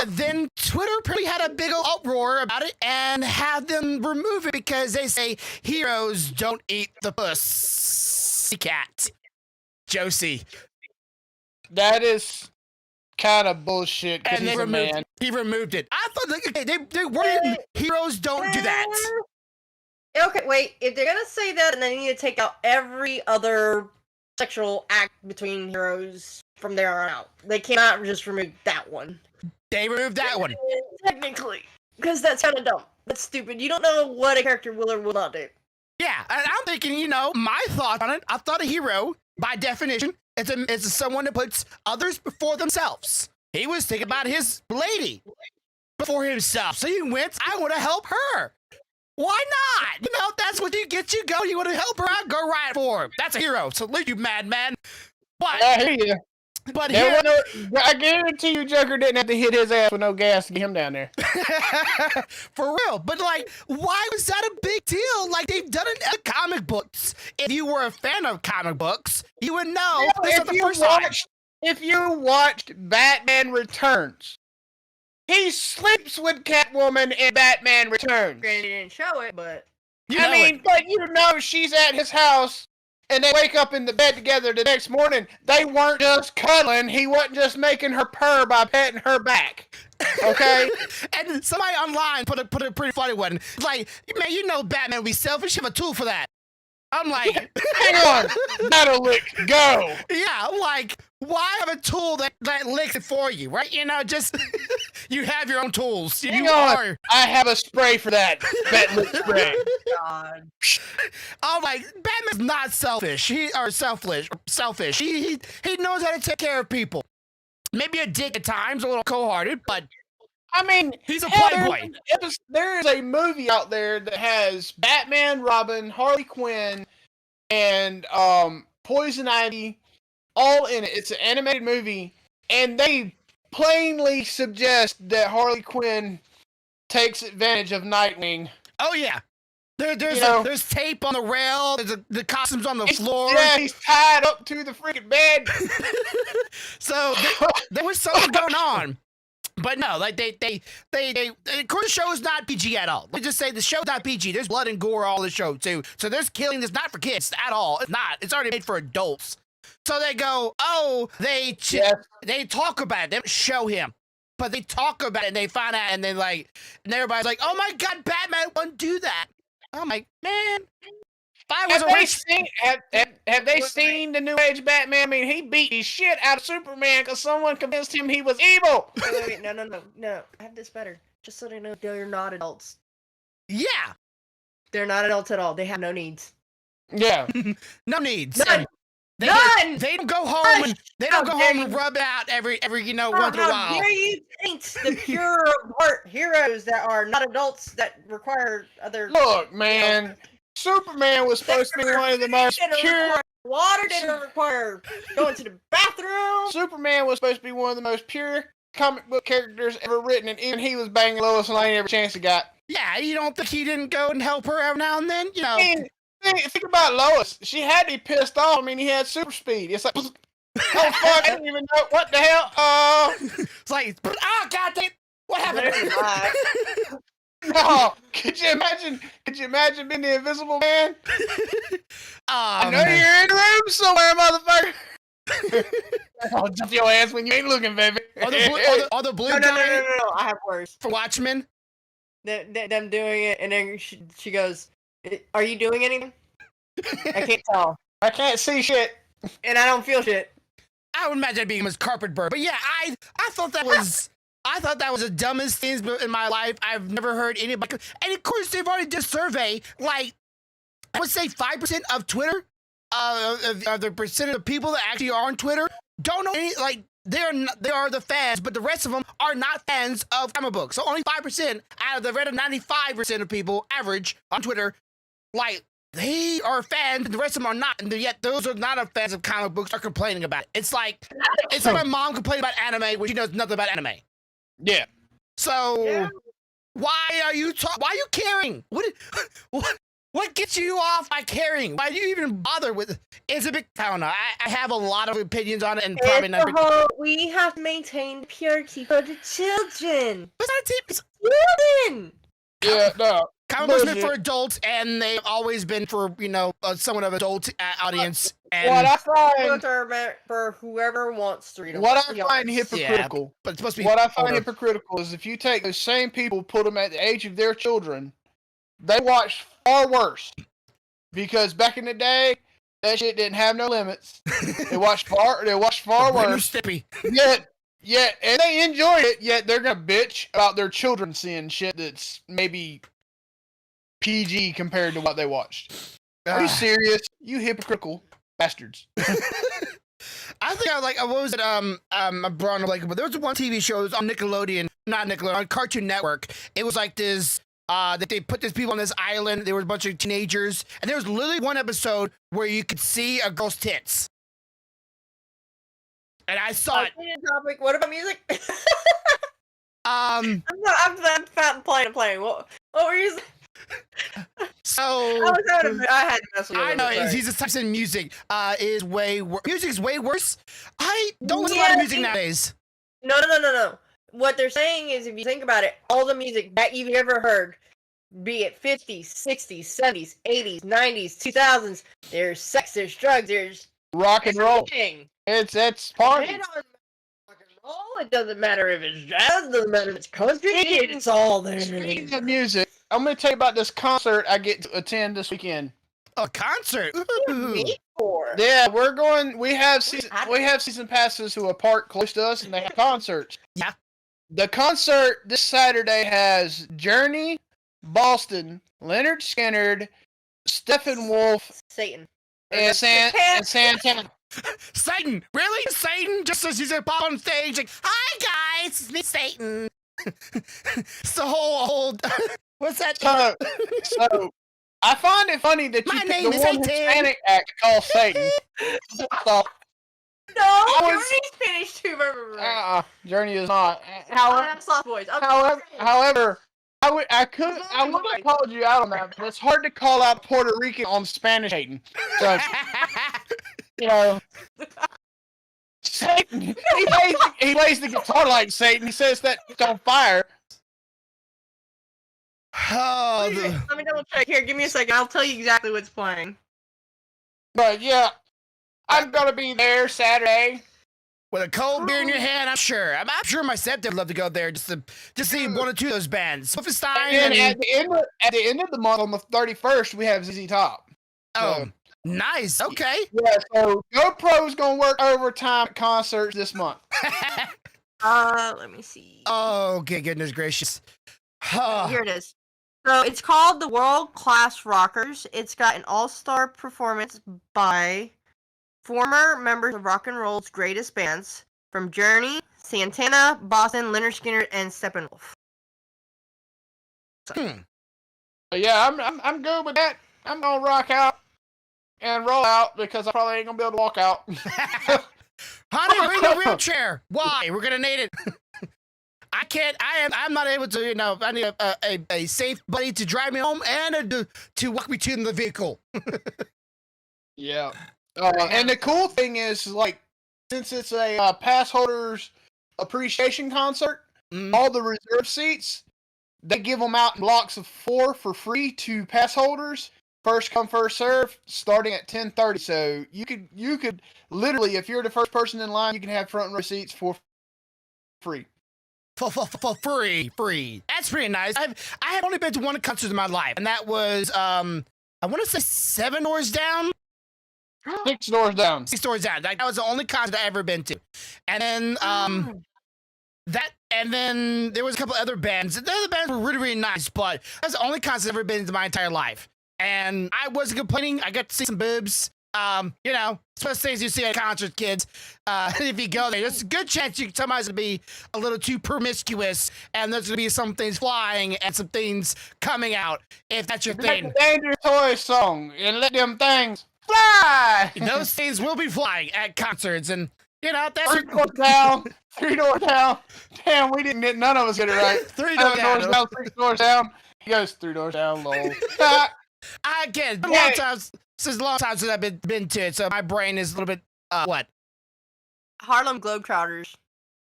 then Twitter probably had a big old uproar about it and had them remove it because they say heroes don't eat the pussycat. Josie. That is kind of bullshit. And he removed it. I thought okay, they weren't heroes don't do that. Okay, wait. If they're gonna say that, then they need to take out every other sexual act between heroes from there on out. They cannot just remove that one. They removed that one. Technically. Because that's kind of dumb. That's stupid. You don't know what a character will or will not do. Yeah, and I'm thinking, my thought on it, I thought a hero, by definition, is someone that puts others before themselves. He was thinking about his lady before himself. So he went, I want to help her. Why not? That's what you go. You want to help her out? Go right for him. That's a hero. Salute you, madman. But I hear you. But here, I guarantee you, Joker didn't have to hit his ass with no gas to get him down there. For real. But why was that a big deal? They've done it in comic books. If you were a fan of comic books, you would know this is the first time. If you watched Batman Returns, he sleeps with Catwoman in Batman Returns. Granted, they didn't show it, but but she's at his house, and they wake up in the bed together the next morning. They weren't just cuddling. He wasn't just making her purr by petting her back. Okay? And somebody online put a pretty funny one. It's like, man, Batman would be selfish. You have a tool for that. I'm like, hang on, that'll lick, go. Yeah, I'm like, why have a tool that licks it for you, right? Just you have your own tools. Hang on, I have a spray for that. Bat lick spray. God. I'm like, Batman's not selfish. Selfish. He knows how to take care of people. Maybe a dick at times, a little cold-hearted, but he's a playboy. There is a movie out there that has Batman, Robin, Harley Quinn, and Poison Ivy all in it. It's an animated movie, and they plainly suggest that Harley Quinn takes advantage of Nightwing. Oh yeah, there's tape on the rail. There's the costumes on the floor. Yeah, he's tied up to the freaking bed. So there was something going on. But no, they of course the show is not PG at all. Let's just say the show's not PG. There's blood and gore all the show too. So there's killing that's not for kids at all. It's not. It's already made for adults. So they go, they talk about it. They don't show him, but they talk about it and they find out and then and everybody's like, oh my God, Batman wouldn't do that. I'm like, man. Have they seen the New Age Batman? He beat the shit out of Superman because someone convinced him he was evil. Wait, no. I have this better. Just so they know they're not adults. Yeah. They're not adults at all. They have no needs. Yeah. No needs. None. None. They don't go home and rub it out every once in a while. How dare you paint the pure heart heroes that are not adults that require other... Look, man. Superman was supposed to be one of the most pure... Water didn't require going to the bathroom. Superman was supposed to be one of the most pure comic book characters ever written, and even he was banging Lois Lane every chance he got. Yeah, you don't think he didn't go and help her every now and then? Think about Lois. She had to be pissed off. He had super speed. It's like, oh fuck, I didn't even know what the hell. It's like, God damn, what happened? No, could you imagine being the Invisible Man? I know you're in the room somewhere, motherfucker. I'll jump your ass when you ain't looking, baby. Are the blue No, I have worse. For Watchmen? Them doing it, and then she goes, are you doing anything? I can't tell. I can't see shit. And I don't feel shit. I would imagine it being his carpet bird. But yeah, I thought that was... I thought that was the dumbest thing in my life. I've never heard anybody... And of course, they've already did a survey. I would say 5% of Twitter, of the percent of people that actually are on Twitter, don't know any... They are the fans, but the rest of them are not fans of comic books. So only 5% out of the rest of 95% of people, average, on Twitter, they are fans, and the rest of them are not. And yet those are not fans of comic books are complaining about it. It's like my mom complaining about anime when she knows nothing about anime. Yeah. So Why are you caring? What gets you off by caring? Why do you even bother with? It's a big. I don't know. I have a lot of opinions on it, and probably not. We have to maintain purity for the children. But it's Children. Yeah, no. comic books meant for adults, and they've always been for somewhat of an adult audience. And What I find Books are meant for whoever wants to read them. What I find hypocritical, but it's supposed to be what I find older. hypocritical is if you take those same people, put them at the age of their children, they watch far worse. Because back in the day, that shit didn't have no limits. They watched far worse. Yet, and they enjoyed it. Yet they're gonna bitch about their children seeing shit that's maybe PG compared to what they watched. Are you serious? You hypocritical bastards. I think I like what was it? Braun, but there was one TV show on Nickelodeon, on Cartoon Network. It was like this. That they put these people on this island. There was a bunch of teenagers, and there was literally one episode where you could see a girl's tits. And I saw it. Topic. What about music? I'm playing. What were you saying? So I had to mess with it. I know he's just types in music. Is way music is way worse. I don't listen to a lot of music nowadays. No. What they're saying is, if you think about it, all the music that you've ever heard, be it 50s, 60s, 70s, 80s, 90s, 2000s, there's sex, there's drugs, there's rock and roll. It's party. It doesn't matter rock and roll. It doesn't matter if it's jazz. It doesn't matter if it's country. It's all there. Speaking of music, I'm going to tell you about this concert I get to attend this weekend. A concert? Yeah, we're going. We have season passes to a park close to us, and they have concerts. Yeah. The concert this Saturday has Journey, Boston, Leonard Skinner, Steppenwolf, Satan, and Santana. Satan, really? Satan? Just as he's up on stage, like, "Hi guys, it's me, Satan." It's the whole. What's that? So I find it funny that you picked the one Hispanic act called Satan. No, Journey's finished too. Journey is not. However, I would have called you out on that, but it's hard to call out Puerto Rican on Spanish hating. So, Satan. He plays the guitar like Satan. He says that it's on fire. Oh, let me double check here. Give me a second. I'll tell you exactly what's playing. But yeah, I'm gonna be there Saturday with a cold beer in your hand. I'm sure my stepdad would love to go there just to see one or two of those bands. Wolfenstein. And at the end of the month, on the 31st, we have ZZ Top. Oh, nice. Okay. Yeah. So GoPro's gonna work overtime at concerts this month. Let me see. Oh, okay. Goodness gracious. Here it is. So it's called the World Class Rockers. It's got an all-star performance by former members of rock and roll's greatest bands from Journey, Santana, Boston, Leonard Skinner, and Steppenwolf. So. Yeah, I'm good with that. I'm gonna rock out and roll out because I probably ain't gonna be able to walk out. Honey, bring the wheelchair. Why? We're gonna need it. I can't. I'm not able to. I need a safe buddy to drive me home and to walk me to the vehicle. Yeah. And the cool thing is, like, since it's a pass holders appreciation concert, all the reserve seats, they give them out in blocks of 4 for free to pass holders. First come, first serve, starting at 10:30. So you could literally, if you're the first person in line, you can have front row seats for free. For free. That's pretty nice. I have only been to one concert in my life, and that was I want to say 7 doors down. 6 doors down. 6 doors down. Like, that was the only concert I've ever been to. And then and then there was a couple other bands. The other bands were really, really nice, but that's the only concert I've ever been to my entire life. And I wasn't complaining. I got to see some boobs. Supposed things you see at concerts, kids. If you go there, there's a good chance somebody's gonna be a little too promiscuous, and there's gonna be some things flying and some things coming out. If that's your thing. Like the Dangerous Toys song, and let them things fly. Those things will be flying at concerts, and You know, that's 3 doors down, 3 doors down. Damn, we didn't get none of us get it right. 3 doors 7 down. doors down, 6 doors down. He goes 3 doors down, lol. I get a Yeah. long time since I've been to it, so my brain is a little bit what? Harlem Globetrotters.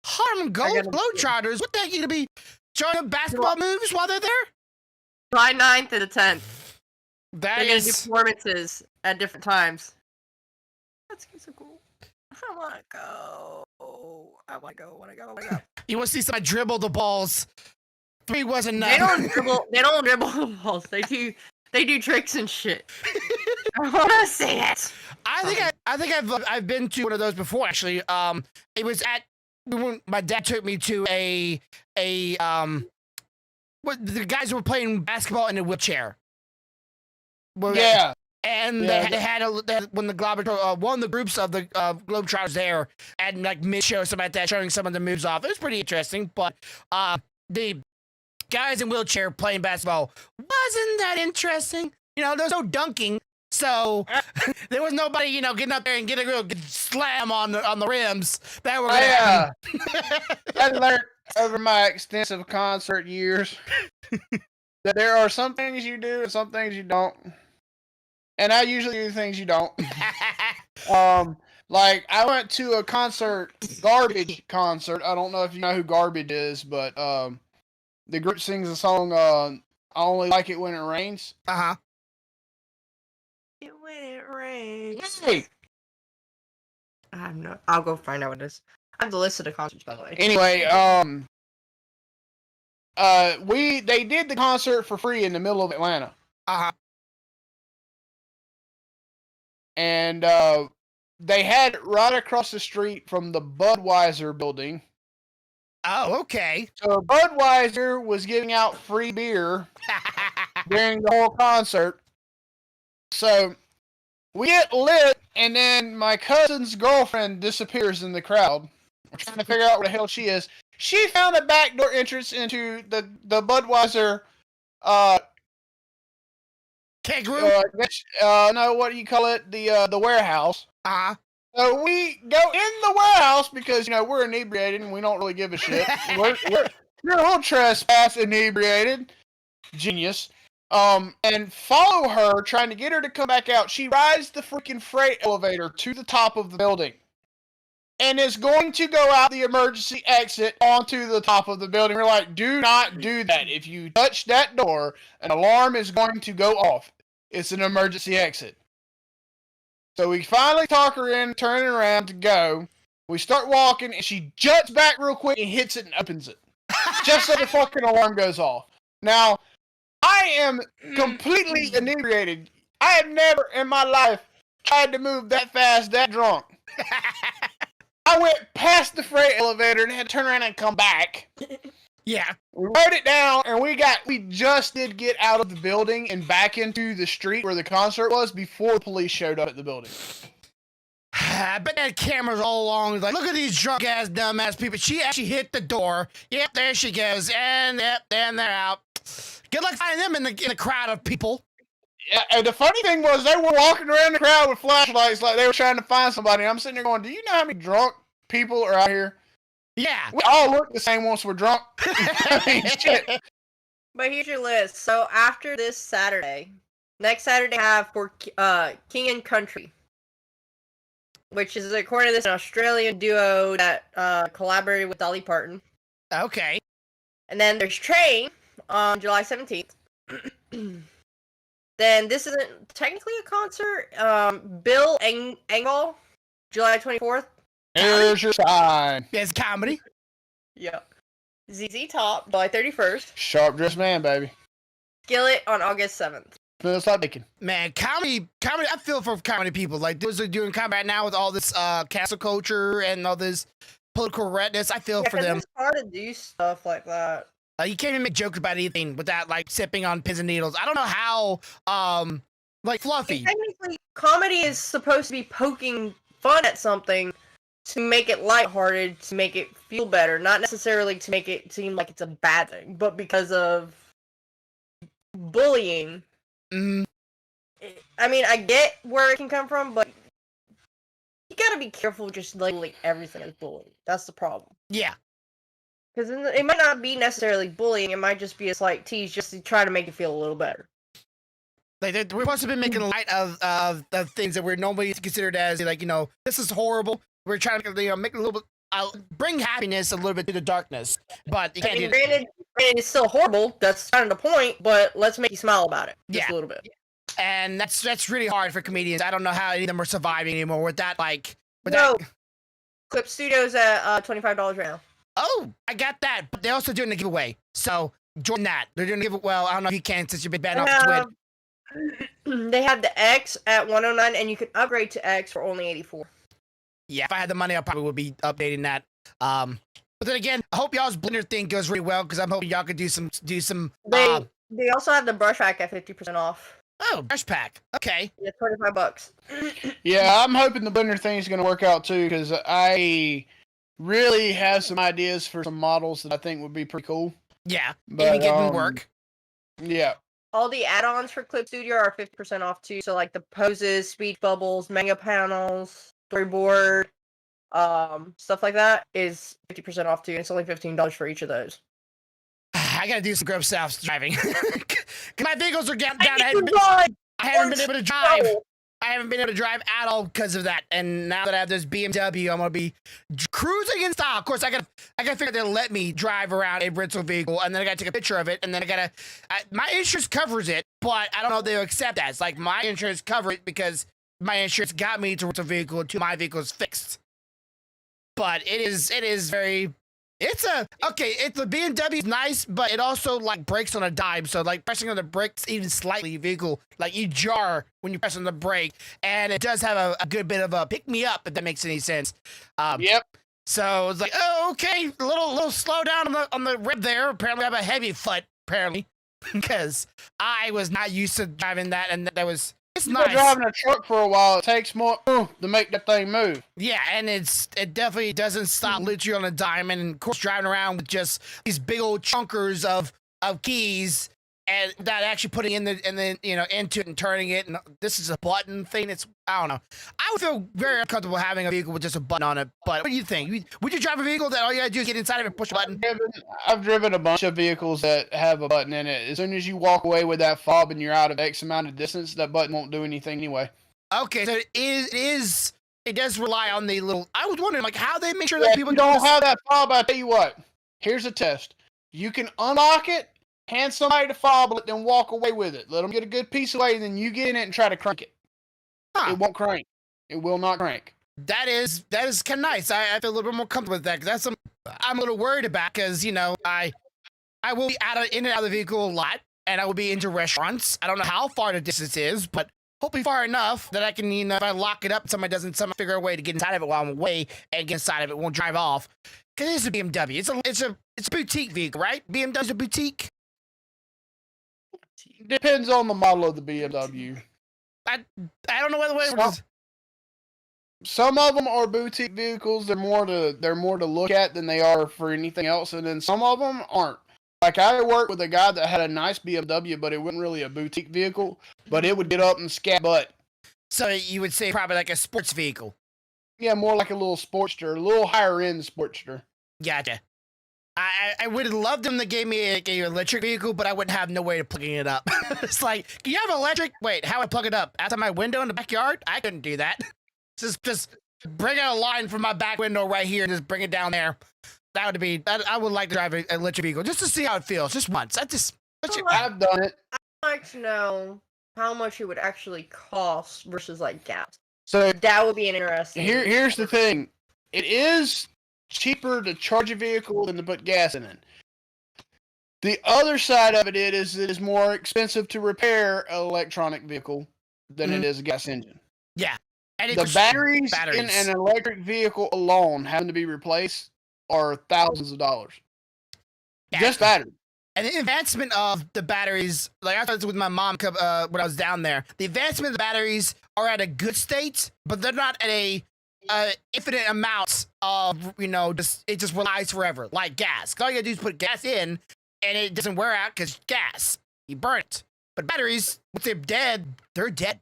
Harlem Globetrotters? What the heck? You gonna be showing them basketball moves while they're there? July 9th and the 10th. That They're gonna do is. performances at different times. That's so cool. I wanna go. I wanna go. You want to see somebody dribble the balls? 3 wasn't enough. They don't dribble the balls. They do tricks and shit. I wanna see it. I think I've been to one of those before actually. It was at when my dad took me to a what the guys were playing basketball in a wheelchair. Yeah. And Yeah. they had when the one of the groups of the Globetrotters there and like mid-show something like that, showing some of the moves off. It was pretty interesting, but the guys in wheelchair playing basketball wasn't that interesting. You know, there's no dunking, so there was nobody, you know, getting up there and getting a real good slam on the rims. That were I learned over my extensive concert years that there are some things you do and some things you don't. And I usually do things you don't. Like I went to a Garbage concert. I don't know if you know who Garbage is, but the group sings a song, I Only Like It When It Rains. Uh-huh. When it rains. Hey. I'll go find out what it is. I have the list of the concerts, by the way. Anyway, they did the concert for free in the middle of Atlanta. Uh-huh. And they had it right across the street from the Budweiser building. Oh, okay. So Budweiser was giving out free beer during the whole concert. So we get lit, and then my cousin's girlfriend disappears in the crowd. We're trying to figure out where the hell she is. She found a backdoor entrance into the Budweiser Keg room? no, what do you call it? The warehouse. Uh-huh. So we go in the warehouse because, you know, we're inebriated and we don't really give a shit. we're a little trespass inebriated. Genius. And follow her, trying to get her to come back out. She rides the freaking freight elevator to the top of the building. And is going to go out the emergency exit onto the top of the building. We're like, do not do that. If you touch that door, an alarm is going to go off. It's an emergency exit. So we finally talk her in, turn around to go. We start walking, and she juts back real quick and hits it and opens it. Just so the fucking alarm goes off. Now, I am completely inebriated. I have never in my life tried to move that fast, that drunk. I went past the freight elevator and had to turn around and come back. Yeah. We wrote it down, and we just did get out of the building and back into the street where the concert was before police showed up at the building. I bet that camera's all along. Like, look at these drunk ass, dumb ass people. She actually hit the door. Yep, there she goes. And yep, and they're out. Good luck finding them in the crowd of people. Yeah, and the funny thing was they were walking around the crowd with flashlights like they were trying to find somebody. And I'm sitting there going, do you know how many drunk people are out here? Yeah. We all look the same once we're drunk. I mean, shit. But here's your list. So after this Saturday, next Saturday I have for King and Country, which is, according to this, an Australian duo that collaborated with Dolly Parton. Okay. And then there's Train on July 17th. Then this isn't technically a concert. Bill Engvall, July 24th. Here's your sign. It's comedy. Yeah. ZZ Top, July 31st. Sharp dressed man, baby. Skillet on August 7th. Feels like bacon. Man, comedy, I feel for comedy people. Like, those are doing comedy right now with all this cancel culture and all this political correctness. I feel for them. It's hard to do stuff like that. You can't even make jokes about anything without, like, sipping on pins and needles. I don't know how, like, Fluffy. Technically, comedy is supposed to be poking fun at something to make it lighthearted, to make it feel better, not necessarily to make it seem like it's a bad thing, but because of bullying. Mm. I mean, I get where it can come from, but you gotta be careful just labeling everything as bullying. That's the problem. Yeah. Because it might not be necessarily bullying. It might just be a slight tease just to try to make you feel a little better. Like we're supposed to be making light of things that we're normally considered as like, you know, this is horrible. We're trying to, you know, make a little bit, bring happiness a little bit to the darkness. But you can't do. Granted, it's still horrible. That's kind of the point. But let's make you smile about it just a little bit. And that's really hard for comedians. I don't know how any of them are surviving anymore with that. Like, Clip Studios at $25 right now. Oh, I got that. But they're also doing a giveaway. So join that. They're doing a giveaway. Well, I don't know if you can since you've been bad off to win. They have the X at $109, and you can upgrade to X for only $84. Yeah, if I had the money, I probably would be updating that. But then again, I hope y'all's Blender thing goes really well because I'm hoping y'all could do some. They also have the brush pack at 50% off. Oh, brush pack. Okay. Yeah, $25. Yeah, I'm hoping the Blender thing is going to work out too because I really have some ideas for some models that I think would be pretty cool. Yeah, maybe get them work. Yeah. All the add-ons for Clip Studio are 50% off too. So like the poses, speech bubbles, manga panels, storyboard, stuff like that is 50% off too. And it's only $15 for each of those. I gotta do some grub self driving. My vehicles are down. I haven't been able to drive. I haven't been able to drive at all because of that. And now that I have this BMW, I'm gonna be cruising in style. Of course, I gotta figure out they'll let me drive around a rental vehicle, and then I gotta take a picture of it, and then my insurance covers it, but I don't know if they'll accept that. It's like my insurance covers it because my insurance got me to rent a vehicle until my vehicle is fixed. But it is very. The BMW is nice, but it also like brakes on a dime. So like pressing on the brakes even slightly, vehicle like you jar when you press on the brake, and it does have a good bit of a pick me up if that makes any sense. Yep. So it's like, oh, okay, a little slow down on the rev there. Apparently, I have a heavy foot. Apparently, because I was not used to driving that, and that was. It's nice. Driving a truck for a while, it takes more to make that thing move. Yeah, and it definitely doesn't stop literally on a dime. And of course, driving around with just these big old chunkers of keys, and that actually putting in the into it and turning it. And this is a button thing. I don't know. I would feel very uncomfortable having a vehicle with just a button on it. But what do you think? Would you drive a vehicle that all you gotta do is get inside of it and push a button? I've driven a bunch of vehicles that have a button in it. As soon as you walk away with that fob and you're out of X amount of distance, that button won't do anything anyway. Okay, so it does rely on the little. I was wondering like how they make sure that people don't have that fob. I tell you what. Here's a test. You can unlock it, hand somebody the fob, then walk away with it. Let them get a good piece away, then you get in it and try to crank it. Huh. It won't crank. It will not crank. That is kind of nice. I feel a little bit more comfortable with that because that's something I'm a little worried about because I will be in and out of the vehicle a lot, and I will be into restaurants. I don't know how far the distance is, but hopefully far enough that I can if I lock it up, somebody doesn't figure a way to get inside of it while I'm away and get inside of it, won't drive off. Because it is a BMW. It's a boutique vehicle, right? BMW's a boutique. Depends on the model of the BMW. I don't know whether it was. Some of them are boutique vehicles. They're more to look at than they are for anything else, and then some of them aren't. Like I worked with a guy that had a nice BMW, but it wasn't really a boutique vehicle. But it would get up and scat butt. So you would say probably like a sports vehicle. Yeah, more like a little Sportster, a little higher end Sportster. Gotcha. I would have loved them to give me an electric vehicle, but I wouldn't have no way of plugging it up. It's like, can you have electric? Wait, how would I plug it up? Outside my window in the backyard? I couldn't do that. Just bring out a line from my back window right here and just bring it down there. I would like to drive an electric vehicle just to see how it feels, just once. I've done it. I'd like to know how much it would actually cost versus like gas. So that would be an interesting. Here's the thing. It is cheaper to charge a vehicle than to put gas in it. The other side of it is more expensive to repair an electronic vehicle than it is a gas engine. Yeah. And the batteries in an electric vehicle alone having to be replaced are thousands of dollars. Yeah. Just battery. And the advancement of the batteries, like I talked with my mom when I was down there, the advancement of the batteries are at a good state, but they're not at a infinite amounts of, it just relies forever, like gas. All you gotta do is put gas in, and it doesn't wear out because gas. You burn it. But batteries, once they're dead, they're dead.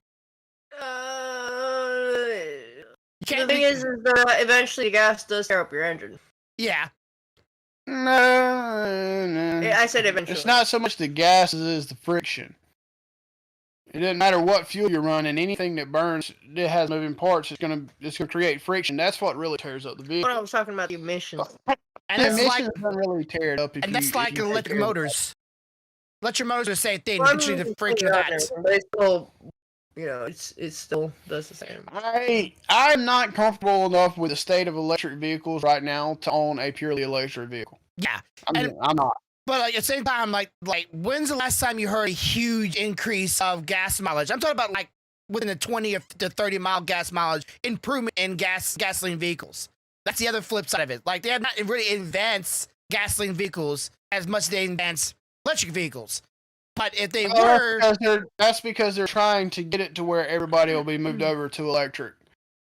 can't. The thing is eventually gas does tear up your engine. Yeah. No. I said eventually. It's not so much the gas as it is the friction. It doesn't matter what fuel you're running. Anything that burns that has moving parts is gonna create friction. That's what really tears up the vehicle. What I was talking about, the emissions. And the it's emissions like, doesn't really tear it up. and that's like electric motors. Electric motors are the same thing. Well, Literally the friction of that. But it's still, it still does the same. I'm not comfortable enough with the state of electric vehicles right now to own a purely electric vehicle. Yeah. I'm not. But like, at the same time, like, when's the last time you heard a huge increase of gas mileage? I'm talking about like within a 20 to 30 mile gas mileage improvement in gasoline vehicles. That's the other flip side of it. Like, they have not really advanced gasoline vehicles as much as they advanced electric vehicles. But if they were, that's because they're trying to get it to where everybody will be moved over to electric.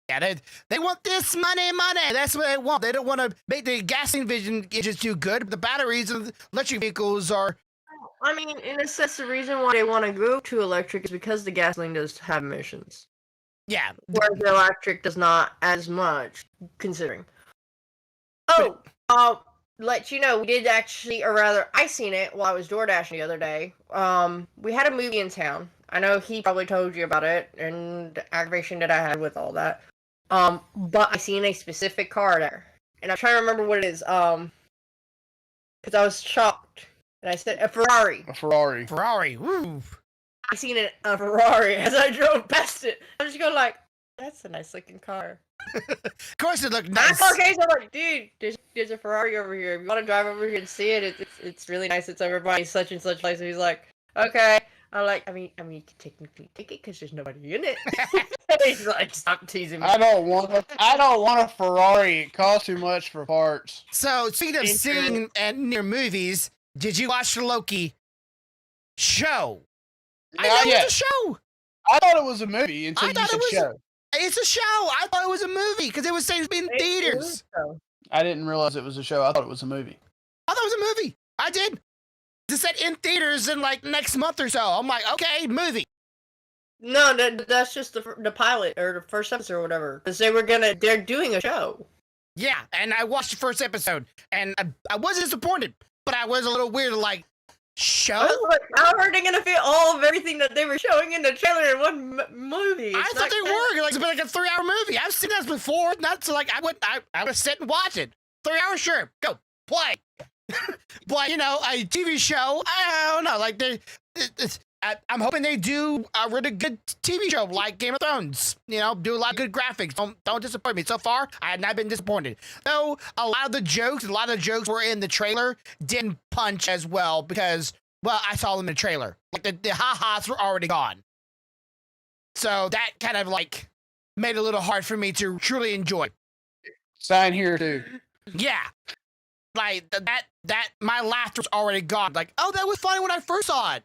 Yeah, they want this money. That's what they want. They don't want to make the gasoline engines too good. But the batteries of electric vehicles are. I mean, in a sense, the reason why they want to go to electric is because the gasoline does have emissions. Yeah. Whereas the electric does not as much, considering. Let you know, we did actually, or rather, I seen it while I was door dashing the other day. We had a movie in town. I know he probably told you about it, and the aggravation that I had with all that. But I seen a specific car there, and I'm trying to remember what it is. Because I was shocked, and I said a Ferrari. A Ferrari. Ferrari. Woo. I seen a Ferrari as I drove past it. I'm just going like, that's a nice looking car. Of course, it looked nice. I'm like, dude, there's a Ferrari over here. If you want to drive over here and see it, it's really nice. It's over by such and such place. And he's like, okay. I'm like, I mean, you can technically take it because there's nobody in it. He's like, stop teasing me. I don't want a Ferrari. It costs too much for parts. So, speaking of seeing near movies, did you watch the Loki show? I know it was a show. I thought it was a movie until you said show. It's a show. I thought it was a movie because it was saying it's been in theaters. I didn't realize it was a show. I thought it was a movie. I thought it was a movie. I did. It said in theaters in like next month or so. I'm like, okay, movie. No, that's just the pilot or the first episode or whatever. Because they're doing a show. Yeah, and I watched the first episode, and I wasn't disappointed, but I was a little weird, like, show? I was like, how are they gonna fit all of everything that they were showing in the trailer in one movie? I thought they were. Like, it's been like a 3-hour movie. I've seen this before. Not so like I would sit and watch it. 3 hours, sure. Go play. But a TV show. I don't know. Like I'm hoping they do a really good TV show like Game of Thrones. Do a lot of good graphics. Don't disappoint me. So far, I have not been disappointed. Though a lot of the jokes were in the trailer didn't punch as well because, well, I saw them in the trailer. Like the ha-has were already gone. So that kind of like made it a little hard for me to truly enjoy. Sign here too. Yeah. Like that my laughter's already gone. Like, oh, that was funny when I first saw it.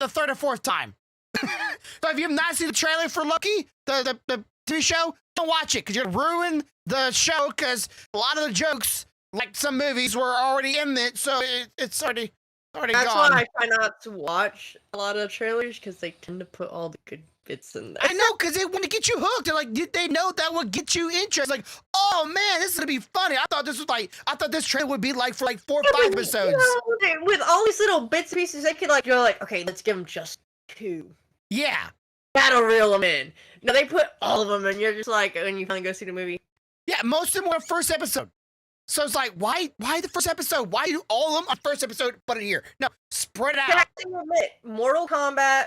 The third or fourth time. So if you have not seen the trailer for Loki, the TV show, don't watch it because you're gonna ruin the show because a lot of the jokes, like some movies, were already in it, so it's already gone. That's why I try not to watch a lot of trailers because they tend to put all the good bits in there. I know, because they want to get you hooked. They're like, they know that will get you interested. Like, oh man, this is gonna be funny. I thought this trailer would be like for like 4 or 5 episodes. With all these little bits and pieces, they could you're like, okay, let's give them just 2. Yeah. That'll reel them in. No, they put all of them, and you're just like, when you finally go see the movie. Yeah, most of them were first episode. So it's like, why the first episode? Why do all of them on first episode put it here? No, spread it out. Can I admit, Mortal Kombat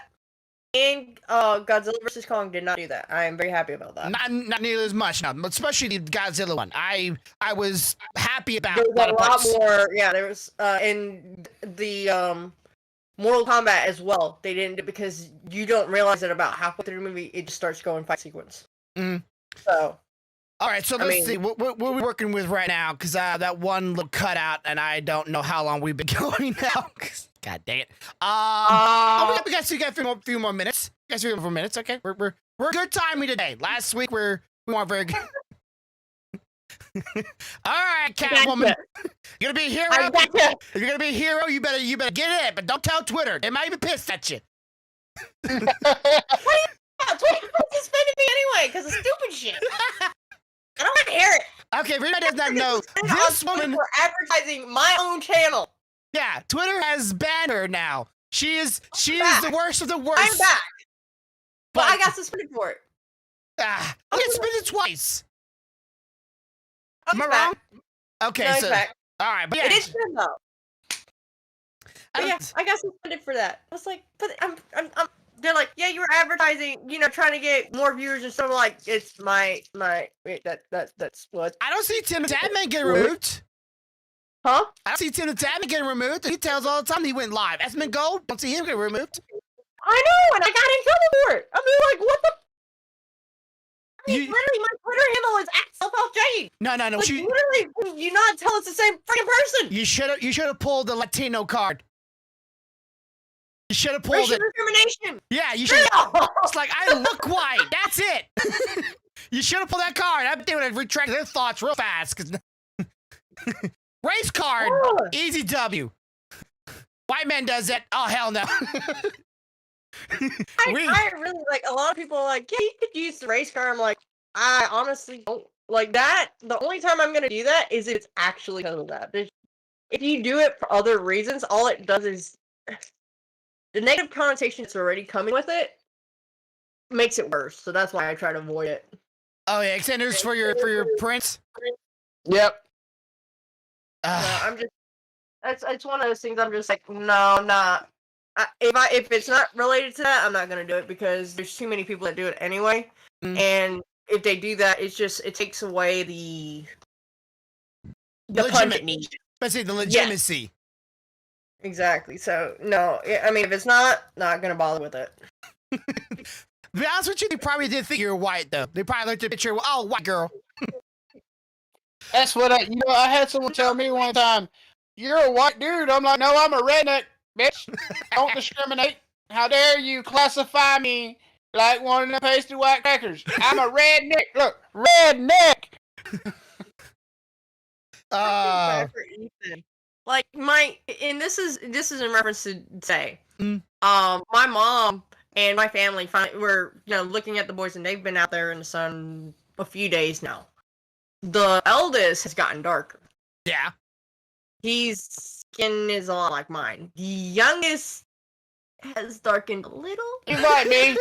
and Godzilla vs. Kong did not do that. I am very happy about that. Not nearly as much, no. Especially the Godzilla one. I was happy about. There was a lot more. Yeah, there was in the Mortal Kombat as well. They didn't do because you don't realize that about halfway through the movie, it just starts going fight sequence. Mm. So. All right, so let's see. What are we working with right now? Because that one little cutout, and I don't know how long we've been going now. God dang it. We got a few more minutes. We got a few more minutes. Okay, we're good timing today. Last week we weren't very good. All right, Catwoman. You're gonna be a hero. If you're gonna be a hero, you better get it. But don't tell Twitter. They might be pissed at you. Twitter suspended me anyway because of stupid shit. I don't want to hear it. Okay, Rita does not know. This woman for advertising my own channel. Yeah, Twitter has banned her now. She is the worst of the worst. I'm back. But I got suspended for it. I got suspended twice. Am I back. wrong? Okay, no, so back. all right, but yeah, it is good though. Yeah, I got suspended for that. I was like, but I'm. They're like, yeah, you were advertising, trying to get more viewers and stuff. Like, it's my. Wait, that's what. I don't see Tim the Tatman getting removed. Huh? I don't see Tim the Tatman getting removed. He tells all the time he went live. That's been gold. Don't see him get removed. I know, and I got in trouble for it. I mean, like, what the? Literally, my Twitter handle is @selfoutjade. No. Like, literally, you not tell it's the same freaking person. You should have pulled the Latino card. You should have pulled Racial it. Discrimination. Yeah, you should. It's like I look white. That's it. You should have pulled that card. I bet they would have retracted their thoughts real fast. Cause race card, easy W. White man does it. Oh hell no. I really like. A lot of people are like, yeah, you could use the race card. I'm like, I honestly don't like that. The only time I'm gonna do that is if it's actually because of that. If you do it for other reasons, all it does is the negative connotation that's already coming with it makes it worse. So that's why I try to avoid it. Oh yeah, extenders for your prints. Yep. No, I'm just. It's one of those things. I'm just like, no, not. If it's not related to that, I'm not gonna do it because there's too many people that do it anyway. And if they do that, it takes away the punch it needs. Especially the legitimacy. Yeah. Exactly. So no, I mean, if it's not gonna bother with it. To be honest with you, they probably did think you were white though. They probably looked at the picture. Oh, white girl. That's what I had someone tell me one time. You're a white dude. I'm like, no, I'm a redneck, bitch. Don't discriminate. How dare you classify me like one of the pasty white crackers? I'm a redneck. Look, redneck. I feel bad for Ethan. Like and this is in reference to say, my mom and my family were looking at the boys and they've been out there in the sun a few days now. The eldest has gotten darker. Yeah. His skin is a lot like mine. The youngest has darkened a little. You might be.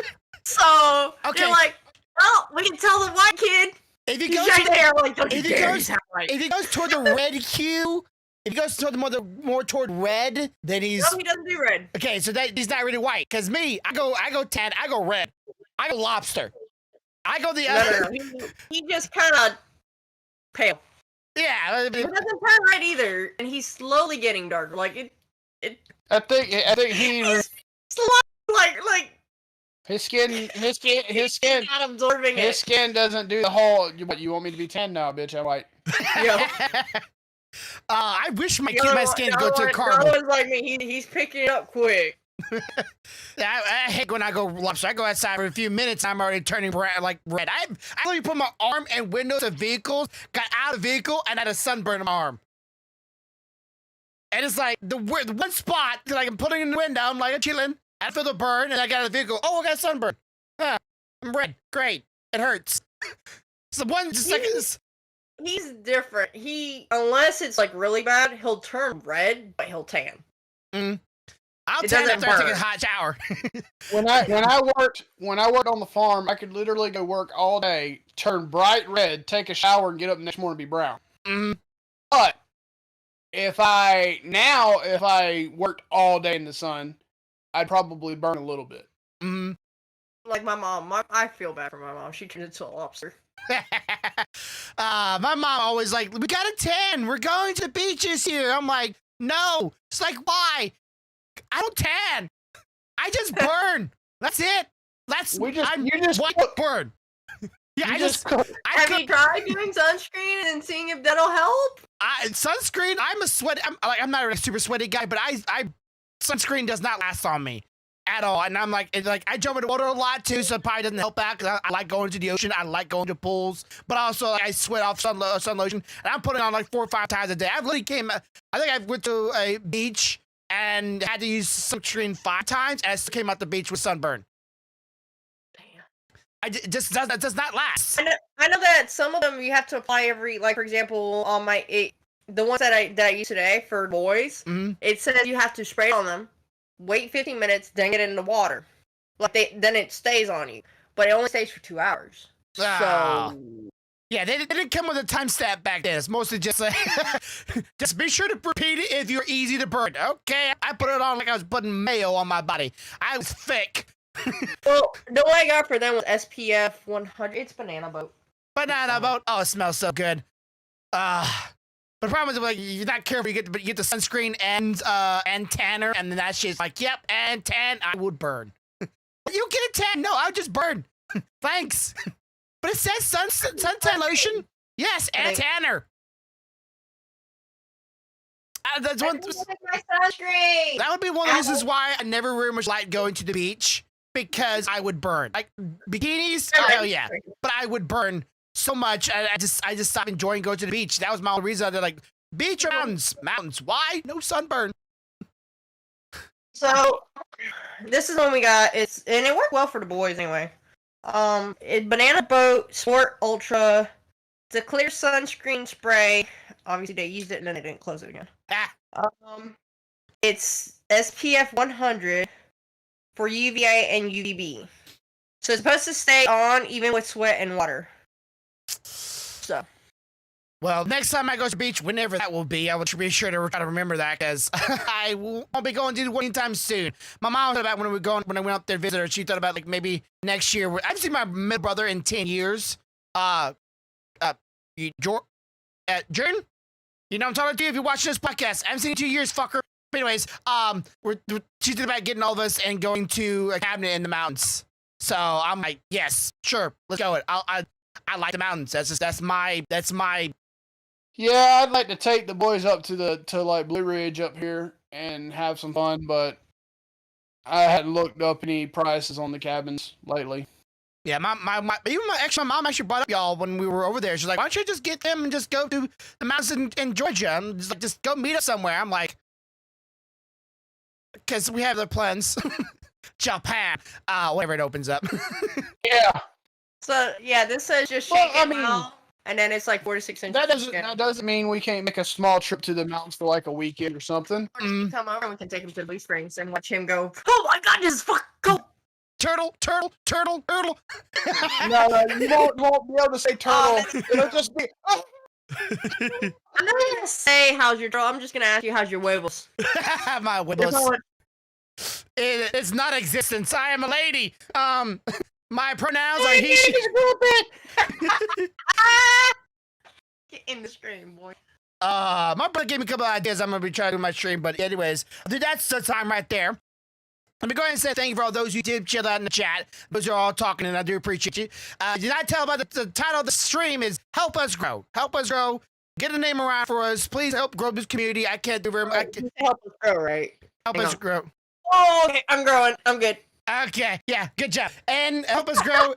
So they're like, well, we can tell the white kid. If he goes toward the red hue, if he goes toward more toward red, then he's. No, he doesn't do red. Okay, so he's not really white. Cause me, I go tan, I go red, I go lobster, I go the other. No. He just kind of pale. Yeah, he doesn't turn red either, and he's slowly getting darker. Like it. I think he's like his skin not absorbing his skin doesn't do the whole. What, you want me to be tan now, bitch? I'm white. Yeah. I wish my skin go to carbon. The other one's like me. He's picking it up quick. I hate when I go lobster. I go outside for a few minutes. I'm already turning like red. I literally put my arm in windows of vehicles, got out of the vehicle, and had a sunburn on my arm. And it's like the one spot that I'm putting in the window. I'm like, I'm chilling. I feel the burn, and I got out of the vehicle. Oh, I got a sunburn. Huh, I'm red. Great. It hurts. So one seconds. He's different. Unless it's like really bad, he'll turn red, but he'll tan. I'll tan after I take a hot shower. when I worked on the farm, I could literally go work all day, turn bright red, take a shower, and get up the next morning and be brown. But if I worked all day in the sun, I'd probably burn a little bit. Like my mom. I feel bad for my mom. She turned into a lobster. My mom always like, we got a tan. We're going to the beaches here. I'm like, no. It's like, why? I don't tan. I just burn. That's it. You just burn. Yeah, Have you tried doing sunscreen and seeing if that'll help? Sunscreen. I'm not a super sweaty guy, but sunscreen does not last on me at all. And I'm like, I jump in the water a lot too, so it probably doesn't help out because I like going to the ocean. I like going to pools, but also I sweat off sun lotion, and I'm putting it on like 4 or 5 times a day. I think I went to a beach and had to use sunscreen 5 times, and I still came out the beach with sunburn. Damn. That does not last. I know that some of them you have to apply every, like for example, on the ones that I use today for boys, it says you have to spray it on them, wait 15 minutes, then get it in the water. Then it stays on you, but it only stays for 2 hours. So yeah, they didn't come with a time stamp back then. It's mostly just like, just be sure to repeat it if you're easy to burn. Okay, I put it on like I was putting mayo on my body. I was thick. Well, the one I got for them was SPF 100. It's banana boat. Banana boat. Oh, it smells so good. But the problem is, like, you're not careful. You get the sunscreen and tanner, and then that shit's like, yep, and tan. I would burn. You get a tan? No, I would just burn. Thanks. But it says suntan lotion. Yes, and tanner. That's one. My sunscreen. That would be one of the reasons why I never very much like going to the beach, because I would burn. Like bikinis, hell yeah, but I would burn so much. I just stopped enjoying going to the beach. That was my only reason. They're like, beach or mountains? Mountains. Why? No sunburn. So this is one we got. And it worked well for the boys anyway. Banana Boat Sport Ultra. It's a clear sunscreen spray. Obviously, they used it and then they didn't close it again. It's SPF 100 for UVA and UVB. So it's supposed to stay on even with sweat and water. So. Well, next time I go to the beach, whenever that will be, I will be sure to try to remember that, because I won't be going to one anytime soon. My mom thought about when I went up there to visit her, she thought about like maybe next year. I haven't seen my middle brother in 10 years. Jordan? You know I'm talking to you if you're watching this podcast. I haven't seen you in 2 years, fucker. But anyways, she's thinking about getting all of us and going to a cabin in the mountains. So I'm like, yes, sure, let's go. I like the mountains. That's my. Yeah, I'd like to take the boys up to like Blue Ridge up here and have some fun, but I hadn't looked up any prices on the cabins lately. Yeah, my mom actually brought up y'all when we were over there. She's like, why don't you just get them and just go to the mountains in Georgia and just go meet us somewhere? I'm like, because we have the plans. Japan, whenever it opens up. Yeah. So yeah, this says just shake it well, and then it's like 4 to 6 inches. That doesn't mean we can't make a small trip to the mountains for like a weekend or something. Or just come over and we can take him to the Blue Springs and watch him go, oh my god, this fuck go. Turtle. No, you won't be able to say turtle. It'll just be. Oh. I'm not gonna say how's your turtle. I'm just gonna ask you how's your huevos. My huevos. It's not existence. I am a lady. My pronouns are he. Get in the stream, boy. My brother gave me a couple of ideas. I'm gonna be trying to do my stream, but anyways, dude, that's the time right there. Let me go ahead and say thank you for all those who did chill out in the chat. Those are all talking, and I do appreciate you. Did I tell about the title of the stream is Help Us Grow. Help Us Grow. Get a name around for us. Please help grow this community. I can't do very much. Help us grow, right? Help us grow. Oh, okay. I'm growing. I'm good. Okay, yeah, good job. And help us grow.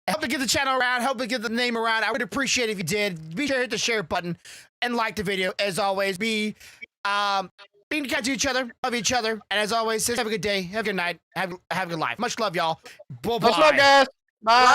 Help us get the channel around. Help us get the name around. I would appreciate it if you did. Be sure to hit the share button and like the video. As always, be kind to each other, love each other, and as always, have a good day, have a good night, have a good life. Much love, y'all. Bye-bye. Much love, guys. Bye.